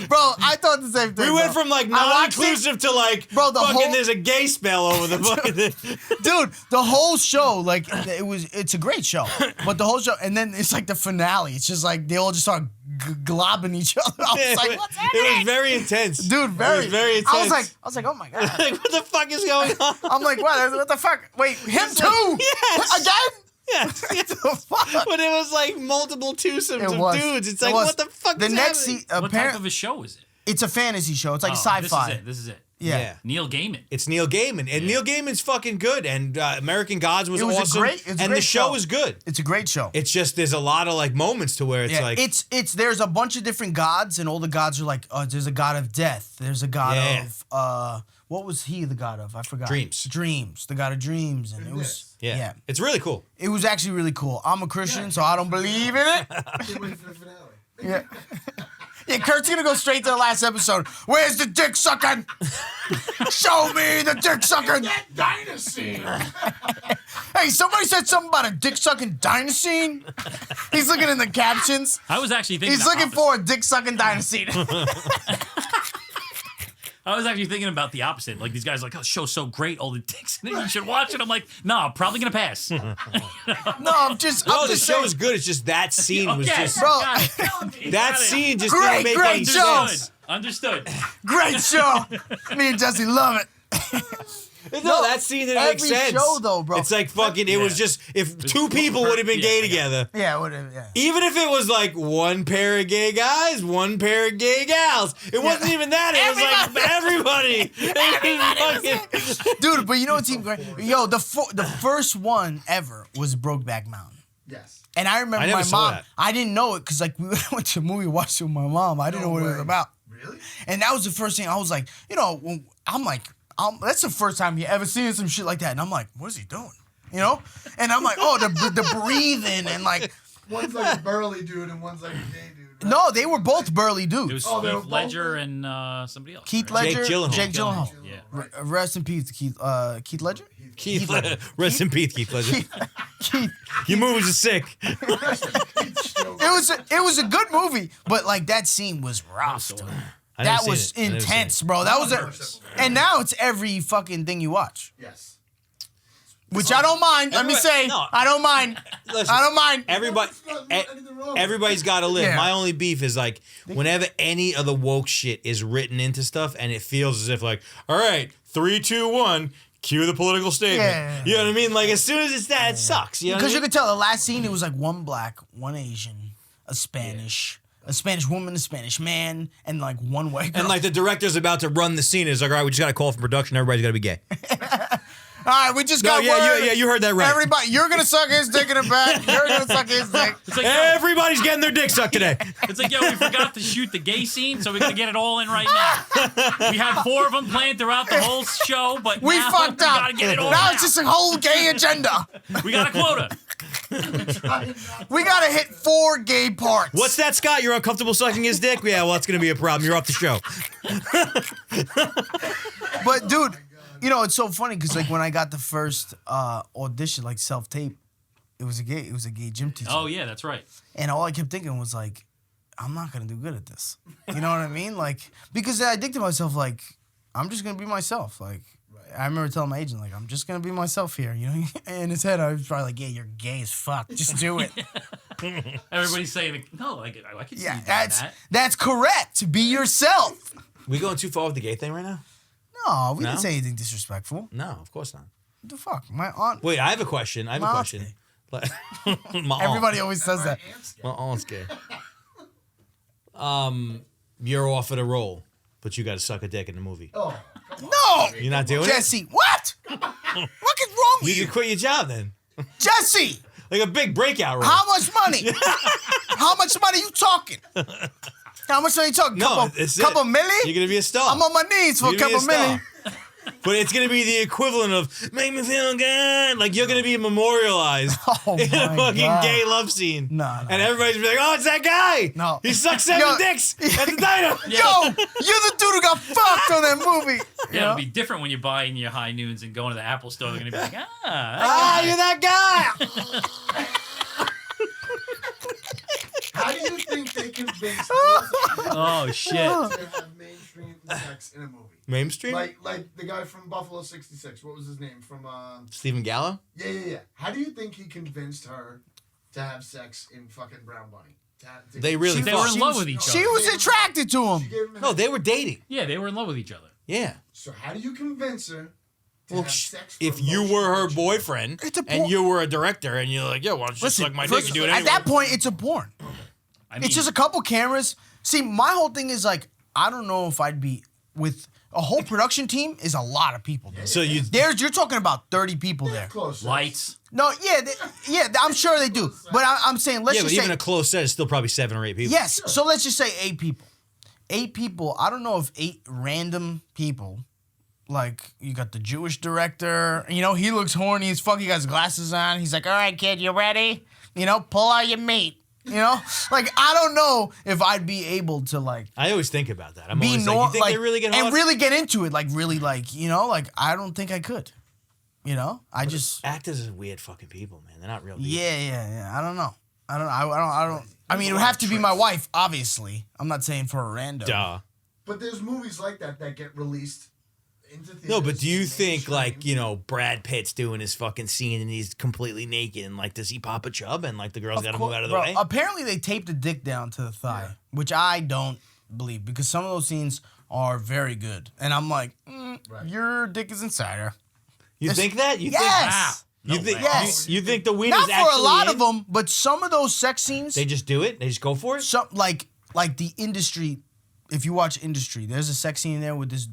Bro, I thought the same thing. we went bro. from like I watched it. non-inclusive to like, Bro, the fucking. whole- There's a gay spell over the fucking thing. Dude, the whole show, like, it's a great show. But the whole show, and then it's like the finale. It's just like they all just start globbing each other. I was like, what's happening? It was very intense, Dude, It was very intense. I was like, oh my god. like, what the fuck is going on? I'm like, what the fuck? Wait, him too? Yes. Again? Yes. What the fuck? But it was like multiple twosomes It of was. dudes. It's It like, was. what the fuck The is next happening? season, What type of a show is it? it's a fantasy show. It's like Oh, sci-fi. This is it. Yeah. Neil Gaiman. It's Neil Gaiman, and Neil Gaiman's fucking good, and American Gods was It was a awesome, great- it's a and the great show show. is good. It's a great show. It's just there's a lot of like moments to where it's Yeah, like it's there's a bunch of different gods, and all the gods are like, there's a god of death. There's a god Yeah. of what was he the god of? I forgot. Dreams. Dreams. The god of dreams, and it was yeah. It's really cool. It was actually really cool. I'm a Christian, so I don't believe in it. Can't wait for the finale. Yeah. Yeah, Kurt's gonna go straight to the last episode. Where's the dick sucking? Show me the dick sucking. That dynasty. Hey, somebody said something about a dick sucking dynasty. He's looking in the captions. I was actually thinking. He's the looking opposite. for a dick sucking dynasty. I was actually thinking about the opposite. Like these guys, are like, oh, the show's so great, all the dicks in it. You should watch it. I'm like, no, I'm probably gonna pass. No, I'm just No, the just show saying. is good. It's just that scene was Okay. just Bro, that scene just Great, didn't make great any show. sense. Understood. Great show. Me and Jesse love it. No, that scene didn't make every sense. show, though, bro. It's like fucking. It was just if 2 people would have been gay together. Yeah, whatever. Yeah. Even if it was like 1 pair of gay guys, 1 pair of gay gals, it wasn't even that. It was like everybody. Dude, but you know what's even great? Yo, the first one ever was Brokeback Mountain. Yes. And I remember I never my saw mom. that. I didn't know it because like we went to a movie, watched it with my mom. I didn't know what it was way. about. Really? And that was the first thing I was like, when I'm like, that's the first time you ever seen some shit like that. And I'm like, what is he doing? And I'm like, oh, the breathing and like. One's like a burly dude and one's like a gay dude. Right? No, they were both burly It was dudes. Oh, they were Keith both Ledger good? and somebody else. Keith right? Ledger, Jake Gyllenhaal. Yeah. Right. Rest in peace, Keith Ledger. Keith, Ledger. rest in peace, Keith Ledger. Keith. Your movies are sick. It was a good movie, but like that scene was rough. dude. I never That seen was it. I never seen intense, it. bro. That was I've and now it's every fucking thing you watch, Yes. which I don't mind. Let me say, No. I don't mind. Listen, I don't mind. Everybody, There's not anything wrong with it. everybody's got to live. Yeah. My only beef is like whenever any of the woke shit is written into stuff, and it feels as if like, all right, 3, 2, 1, cue the political statement. Yeah. You know what I mean? Like as soon as it's that, it sucks. You know what I Because you mean? could tell the last scene, it was like one black, one Asian, a Spanish woman, a Spanish man, and like one white girl. And like the director's about to run the scene, is like, all right, we just got a call from production. Everybody's got to be gay. all right, we just No, got word. yeah, you heard that right. Everybody, you're gonna suck his dick in the back. You're gonna suck his dick. It's like, yo, Everybody's getting their dick sucked today. it's like, yo, we forgot to shoot the gay scene, so we're gonna get it all in right now. We had 4 of them planned throughout the whole show, but We now fucked we up. gotta get it all Now out. it's just a whole gay agenda. We got a quota. We gotta hit 4 gay parts. What's that, Scott? You're uncomfortable sucking his dick? Yeah, well, that's going to be a problem. You're off the show. But dude, it's so funny because like when I got the first audition, like self-tape, it was a gay gym teacher. Oh yeah, that's right. And all I kept thinking was like, I'm not gonna do good at this. You know what I mean? Like, because I think to myself, like, I'm just gonna be myself. Like, I remember telling my agent, like, I'm just gonna be myself here. In his head, I was probably like, yeah, you're gay as fuck. Just do it. Everybody's saying, no, like I can see Yeah, you doing that. that's correct. Be yourself. We going too far with the gay thing right now? No, we No? didn't say anything disrespectful. No, of course not. What the fuck? My aunt. Wait, I have a question. My aunt's gay. My Everybody always says that. My aunt's gay. You're offered a role, but you got to suck a dick in the movie. Oh, No, You're not doing Jesse. What? What is wrong it? with You you, can quit your job then. Jesse? Like a big breakout role. How much money? How much money you talking? How much money you talking? No, it's it. couple milli? You're going to be a star. I'm on my knees for a You're gonna couple be a star. milli. But it's going to be the equivalent of make me feel good. Like you're going to be memorialized Oh in a my fucking God. gay love scene. No. And everybody's gonna be like, oh, it's that guy. No. He sucked 7 Yo. dicks at the diner. Yo, you're the dude who got fucked on that movie. You Yeah, know? it'll be different when you're buying your high noons and going to the Apple store. They're gonna be like, You're that guy. how do you think they convinced oh shit. to have mainstream sex in a movie? Mainstream? Like the guy from Buffalo '66. What was his name? From Stephen Gallo? yeah. How do you think he convinced her to have sex in fucking Brown Bunny? They really They were fucked. in love with each other. She was attracted to him. She gave him a No, they were dating. Yeah, they were in love with each other. Yeah. So how do you convince her to Well, have sex? For if you were her emotional boyfriend It's a and por- you were a director and you're like, yo, why don't you just suck my dick and do it at anyway? that point, it's a porn. I mean, It's just a couple cameras. See, my whole thing is like, I don't know if I'd be with a whole production team. Is a lot of people. There. So you You're talking about 30 people there. Close. lights. No, I'm sure they do. But I'm saying, let's yeah, but just even say a close set is still probably 7 or 8 people. yes. So let's just say 8 people. 8 people. I don't know if 8 random people. Like you got the Jewish director. He looks horny as fuck. He got his glasses on. He's like, "All right, kid, you ready? Pull out your meat." Like I don't know if I'd be able to like I always think about that. I'm be always like, you think they really get hot? and really get into it, like really like like I don't think I could. I just Actors are weird fucking people, man. They're not real people. yeah. I don't know. I don't. I mean, it would have to be my wife, obviously. I'm not saying for a random. Duh. But there's movies like that get released into theaters. No, but do you think mainstream. like, Brad Pitt's doing his fucking scene and he's completely naked and like does he pop a chub and like the girl's gotta move out of the Bro, way? apparently they taped the dick down to the thigh, which I don't believe because some of those scenes are very good, and I'm like, your dick is inside her. You think that? You Yes. think No way. Yes. you think the wiener's Not for actually a lot in? of them, but some of those sex scenes, They just do it? They just go for it? some like the Industry. If you watch Industry, there's a sex scene there with this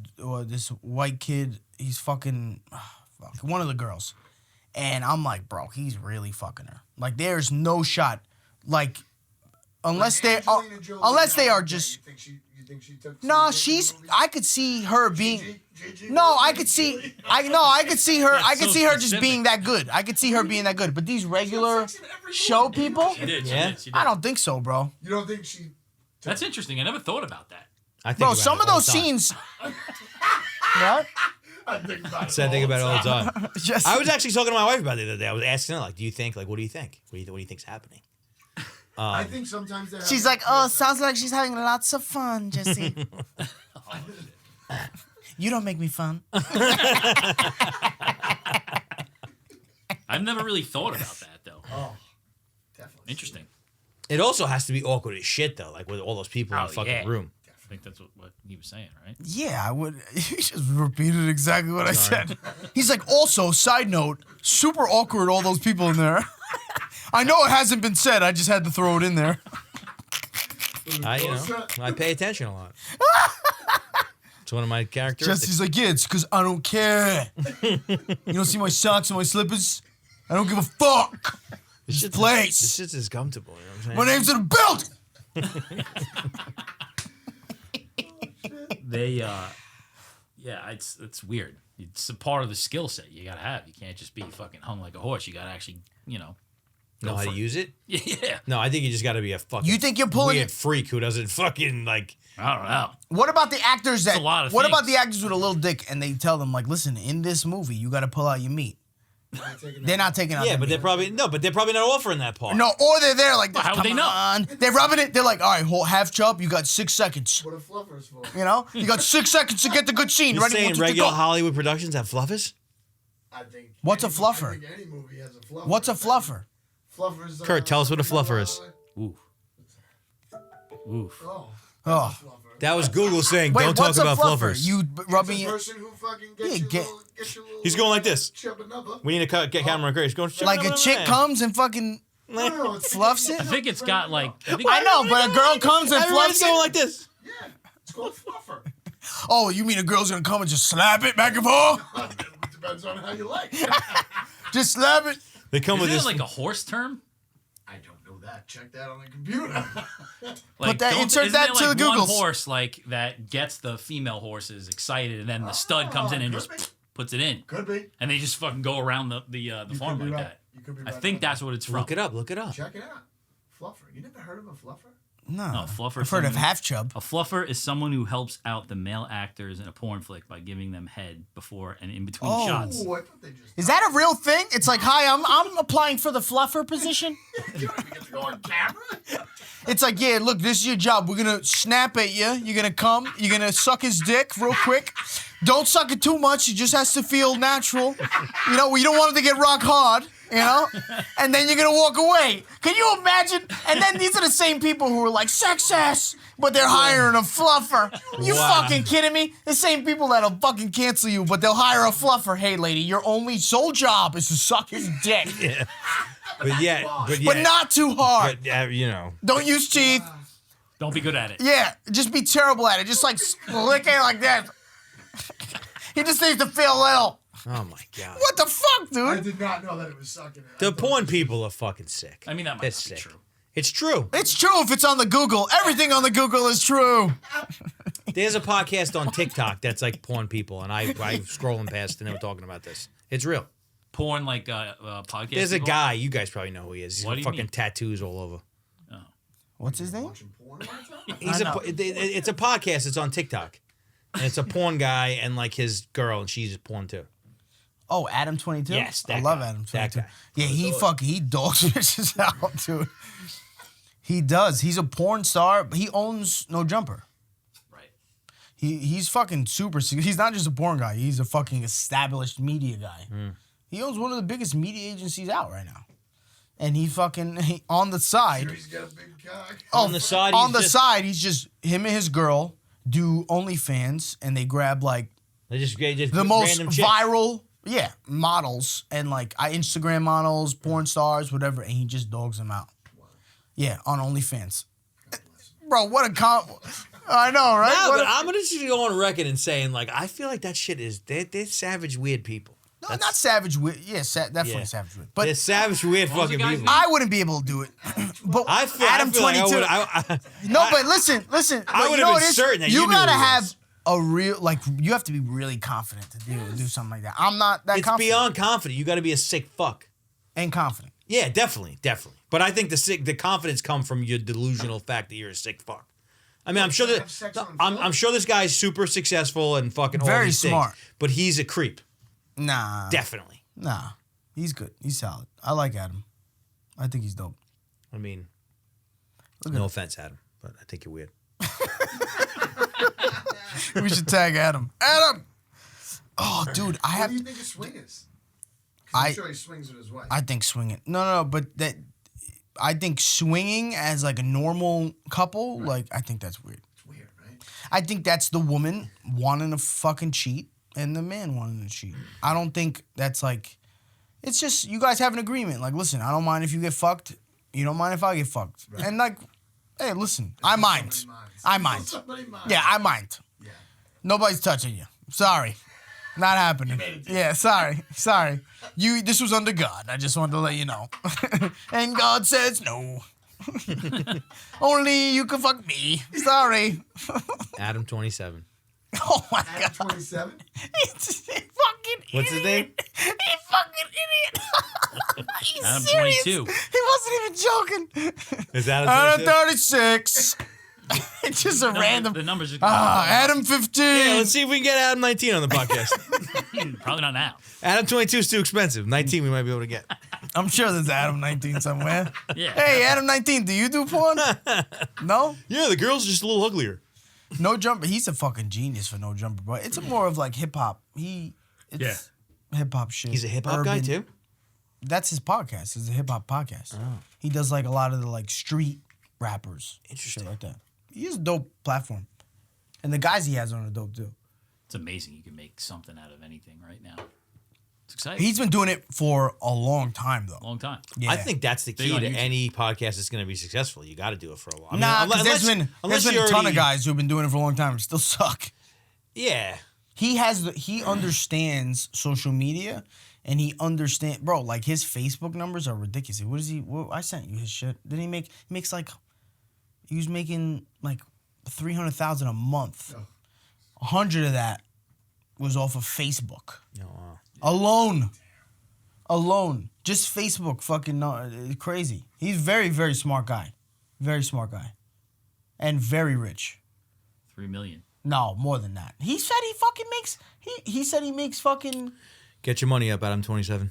white kid. He's fucking one of the girls, And I'm like, bro, he's really fucking her. Like, there's no shot. Like, unless they are, unless they are just. You think she took? No, she's. I could see her being. Gigi? No, I could see. I could see her. I could so see her just specific. being that good. I could see her being that good. But these regular show people, She did. Yeah? She did. I don't think so, bro. You don't think she? That's interesting. I never thought about that. I think Bro, about some it of all those the time. scenes. What? I think about it. So I think about it all the time. Just, I was actually talking to my wife about it the other day. I was asking her, like, do you think, like, what do you think? What do you think's happening? I think sometimes they she's like, oh, sounds like she's having lots of fun, Jesse. You don't make me fun. I've never really thought about that though. Oh, definitely. Interesting. It also has to be awkward as shit, though, like with all those people in Oh, the fucking yeah. room. I think that's what he was saying, right? Yeah, I would. He just repeated exactly what I said. He's like, also, side note, super awkward, all those people in there. I know it hasn't been said. I just had to throw it in there. I pay attention a lot. It's one of my characteristics. Jesse's like, yeah, it's because I don't care. You don't see my socks and my slippers? I don't give a fuck. This place. This shit's as comfortable. You know what I'm saying? My name's in the building. They, yeah, it's weird. It's a part of the skill set you gotta have. You can't just be fucking hung like a horse. You gotta actually, know how to use it? Yeah. No, I think you just got to be a fucking You think you're pulling weird freak who doesn't fucking, like... I don't know. What about the actors that? a lot of What things. about the actors with a little dick and they tell them like, listen, in this movie you got to pull out your meat. They're not taking out. Yeah, their but meat. they're probably not offering that part. No, or they're there like, this, How would come they know? on. They're rubbing it. They're like, all right, half chub. You got 6 seconds. What a fluffer's for. You know, you got 6 seconds to get the good scene. You're Ready? saying 1, 2, 3, regular go. Hollywood productions have fluffers? I think. What's a fluffer? I think any movie has a fluffer. What's a fluffer? Fluffer's. Kurt, tell us what a fluffer is. Oof. Oof. Oh. Oh. Fluffer. That was Google saying, Wait, don't talk what's a about fluffer? fluffers. You It's rubbing a it person who fucking Yeah, gets get- your little. He's going like this. Chub another. We need to get camera on Kurt. He's going... like a chick comes and fucking. No, it's Fluffs it? I think it's got like. I know, but a girl comes and Everyone's fluffs going it. like this. Yeah, it's called fluffer. Oh, you mean a girl's gonna come and just slap it back and forth? It depends on how you like. Just slap it. They come with Isn't it this... like a horse term? I don't know that. Check that on the computer. Like, that- insert isn't that it to like the one Googles. horse like that gets the female horses excited, and then the stud comes in and could just be. puts it in, Could be. and they just fucking go around the You farm could be like right. that. You could be I right think about that's what it's from. Look it up. Look it up. Check it out. Fluffer. You never heard of a fluffer? No, No, fluffer. I've heard of someone- half chub. A fluffer is someone who helps out the male actors in a porn flick by giving them head before and in between Oh. shots. Oh, I thought they just. Is that a real thing? It's like, hi, I'm applying for the fluffer position. You don't even get to go on camera. It's like, yeah, look, this is your job. We're gonna snap at you. You're gonna come. You're gonna suck his dick real quick. Don't suck it too much. It just has to feel natural. You know, we don't want it to get rock hard. You know, and then you're gonna walk away. Can you imagine? And then these are the same people who are like success, but they're hiring a fluffer. You Wow. fucking kidding me? The same people that'll fucking cancel you, but they'll hire a fluffer. Hey, lady, your only sole job is to suck his dick, But not too hard. But, you know. Don't use teeth. Don't be good at it. Yeah, just be terrible at it. Just like lick it like that. He just needs to feel little. Oh, my God. What the fuck, I dude? did not know that it was sucking it. The porn people are fucking sick. I mean, that might They're not be sick. true. It's true. It's true if it's on the Google. Everything on the Google is true. There's a podcast on TikTok that's like porn people, and I scrolling past and they were talking about this. It's real. Porn like podcast. There's a people? guy, you guys probably know who he is. He's What got do you fucking mean? tattoos all over. What's his name? Watching porn all the time? He's know. it's a podcast. It's on TikTok, and it's a porn guy and like his girl, and she's porn too. Oh, Adam 22? Yes, that I love guy. Adam That 22. guy. Yeah, he dogs bitches out, dude. He does. He's a porn star, but he owns No Jumper. Right. He's fucking super. He's not just a porn guy. He's a fucking established media guy. He owns one of the biggest media agencies out right now. And he on the side. He's got a big cock. On the side, On he's the just- side, he's just him and his girl do OnlyFans, and they grab like They just the most random chicks. viral, models and like Instagram models, porn stars, whatever, and he just dogs them out. Yeah, on OnlyFans. Bro, what a I know, right? No, What but a- I'm gonna just go on record and saying like I feel like that shit is they're savage weird people. No, not savage weird. Yeah, definitely Yeah. savage weird. But They're savage, weird What was the fucking guy's people. I wouldn't be able to do it. But I feel Adam like 22. I But listen. I But you would've know been what it is? certain that you knew gotta who it have was. a real you have to be really confident to do something like that. I'm not that it's confident. beyond confident. You got to be a sick fuck. And confident. Yeah, definitely. But I think the confidence come from your delusional fact that you're a sick fuck. I mean, I'm sure have sex that on I'm sure this guy's super successful and fucking all Very these smart. things, but he's a creep. Nah. Definitely. Nah. He's good. He's solid. I like Adam. I think he's dope. I mean, Look no at offense, Adam, but I think you're weird. We should tag Adam. Adam! Oh, dude, What do you think a swing is? 'Cause I'm sure he swings with his wife. I think swinging. No, but I think swinging as like a normal couple, like I think that's weird. It's weird, right? I think that's the woman wanting to fucking cheat and the man wanting to cheat. I don't think that's like. It's just you guys have an agreement. Like, listen, I don't mind if you get fucked. You don't mind if I get fucked. Right. And like, hey, listen, I mind. Somebody minds. I mind. Somebody minds. Yeah, I mind. Yeah. Nobody's touching you. Sorry. Not happening. Yeah, sorry. Sorry. This was under God. I just wanted to let you know. And God says no. Only you can fuck me. Sorry. Adam 27. Oh my At God. 27? He's a fucking What's his name? He fucking idiot. He's Adam serious. 22. He wasn't even joking. Is Adam Adam 22? 36. It's just a random. The numbers are Adam 15. Yeah, let's see if we can get Adam 19 on the podcast. probably not now. Adam 22 is too expensive. 19 we might be able to get. I'm sure there's Adam 19 somewhere. Yeah. Hey, Adam 19, do you do porn? No? Yeah, the girl's just a little uglier. No Jumper. He's a fucking genius for No Jumper, but it's more of like hip hop. It's hip hop shit. He's a hip hop guy urban. too? That's his podcast. It's a hip hop podcast. He does like a lot of the like street rappers. Interesting. Shit like that. He has a dope platform. And the guys he has on are dope too. It's amazing you can make something out of anything right now. It's exciting. He's been doing it for a long time though. Long time. Yeah. I think that's the Big key on to YouTube. any podcast that's going to be successful. You got to do it for a while. I mean, Nah, because unless- there's been you a ton already- of guys who've been doing it for a long time and still suck. Yeah. He understands social media and he understand, bro, like his Facebook numbers are ridiculous. What is he? I sent you his shit. Didn't he makes like, he was making like 300,000 a month. 100 of that was off of Facebook. Oh, wow. Alone. Just Facebook fucking crazy. He's very, very smart guy. Very smart guy. And very rich. 3 million. No, more than that. He said he fucking makes, he said he makes fucking, Get your money up, Adam 27.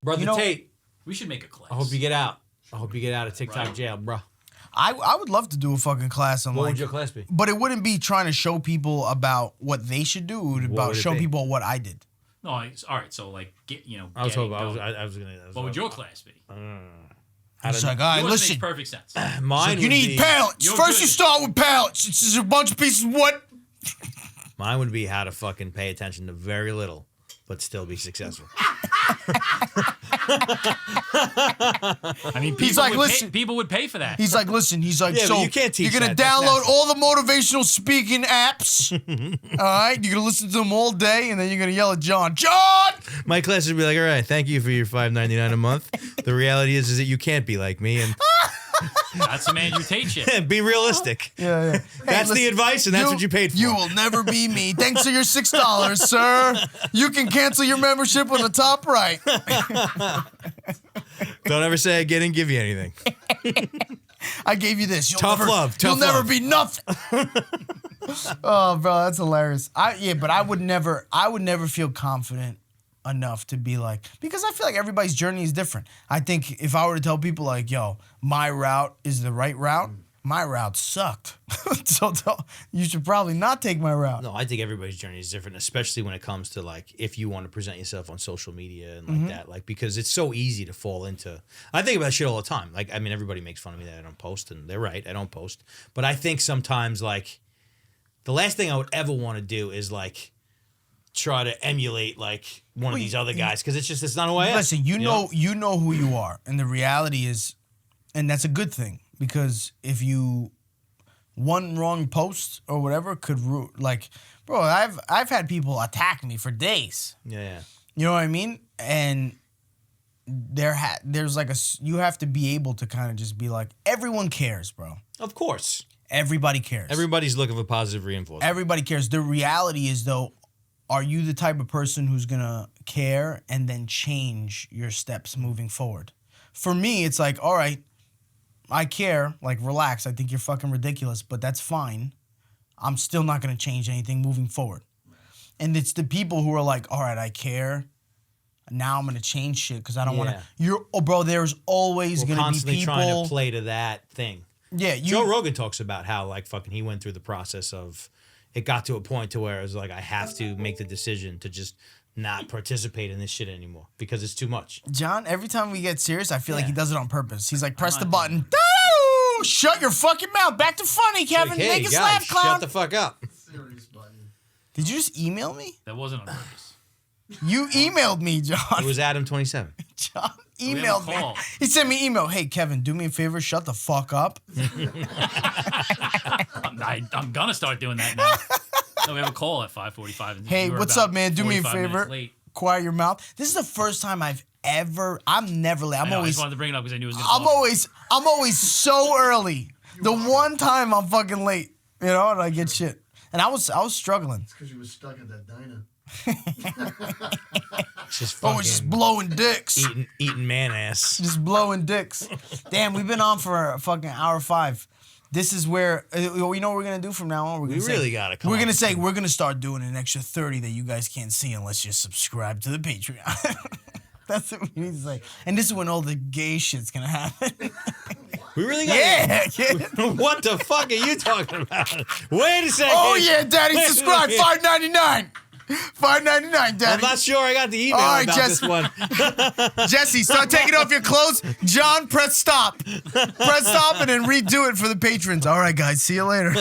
Brother You know- Tate, We should make a class. I hope you get out. I hope you get out of TikTok jail, bro. I would love to do a fucking class on What like, would your class be? but it wouldn't be trying to show people about what they should do. It would about would it show be? people what I did. No, all right. So like, I was getting hoping. going. I was gonna. What would your class be? It's like, all right, Yours listen, makes perfect sense. Mine you would need be, pallets. You're First good. you start with pallets. It's just a bunch of pieces of wood. Mine would be how to fucking pay attention to very little, but still be successful. I mean, He's like, listen. people would pay for that. He's like, listen, he's like, Yeah, but so you can't teach you're going to that. That's download natural. all the motivational speaking apps. All right. You're going to listen to them all day, and then you're going to yell at John. My class would be like, all right, thank you for your $5.99 a month. The reality is that you can't be like me and That's the man you Tate shit. be realistic. Yeah. That's the advice, and that's what you paid for. You will never be me. Thanks for your $6, sir. You can cancel your membership on the top right. Don't ever say I didn't give you anything. I gave you this. You'll Tough never, love, You'll tough never love. be nothing. Oh, bro, that's hilarious. But I would never feel confident enough to be like, because I feel like everybody's journey is different. I think if I were to tell people like, yo, my route is the right route, my route sucked. So you should probably not take my route. No, I think everybody's journey is different, especially when it comes to like if you want to present yourself on social media and like that, like because it's so easy to fall into. I think about shit all the time. Like, I mean, everybody makes fun of me that I don't post, and they're right, I don't post. But I think sometimes like the last thing I would ever want to do is like try to emulate like one of these other guys because it's not who I am. Listen, you know who you are, and the reality is, and that's a good thing because if you one wrong post or whatever could like Bro, I've had people attack me for days. Yeah. You know what I mean? And there's like you have to be able to kind of just be like, everyone cares, bro. Of course. Everybody cares. Everybody's looking for positive reinforcement. Everybody cares. The reality is, though, are you the type of person who's going to care and then change your steps moving forward? For me, it's like, all right, I care. Like, relax. I think you're fucking ridiculous, but that's fine. I'm still not going to change anything moving forward. And it's the people who are like, all right, I care. Now I'm going to change shit because I don't want to. Bro, there's always going to be constantly people trying to play to that thing. Yeah, Joe Rogan talks about how like fucking he went through the process of it got to a point to where it was like I have to make the decision to just not participate in this shit anymore because it's too much. John, every time we get serious, I feel like he does it on purpose. He's like, press the button. No! Shut your fucking mouth. Back to funny, Kevin. Like, hey, Make us guys, laugh, clown. shut the fuck up. Serious button. Did you just email me? That wasn't on purpose. You emailed me, John. It was Adam27. John We have emailed a me. call. He sent me an email. Hey, Kevin, do me a favor. Shut the fuck up. I'm gonna start doing that now. No, we have a call at 5:45. Hey, what's up, man? Do me a 45 minutes favor. late. Quiet your mouth. This is the first time I'm never late. I I just wanted to bring it up because I knew it was gonna I'm always so early. The one time I'm fucking late, you know, and I get shit. And I was struggling. It's because you were stuck at that diner. It's just Oh, fucking it's just blowing dicks. eating man ass. Just blowing dicks. Damn, we've been on for a fucking hour 5. This is where you know what we're gonna do from now on. We really gotta come We're up gonna with say we're gonna start doing an extra 30 that you guys can't see unless you subscribe to the Patreon. That's what we need to say. And this is when all the gay shit's gonna happen. We really got Yeah, kid. What the fuck are you talking about? Wait a second. Oh yeah, Daddy, Wait a subscribe. second. $5.99. $5.99, Daddy. I'm not sure I got the email All right, about Jess. this one. Jesse, start taking off your clothes. John, press stop. Press stop and then redo it for the patrons. All right, guys. See you later.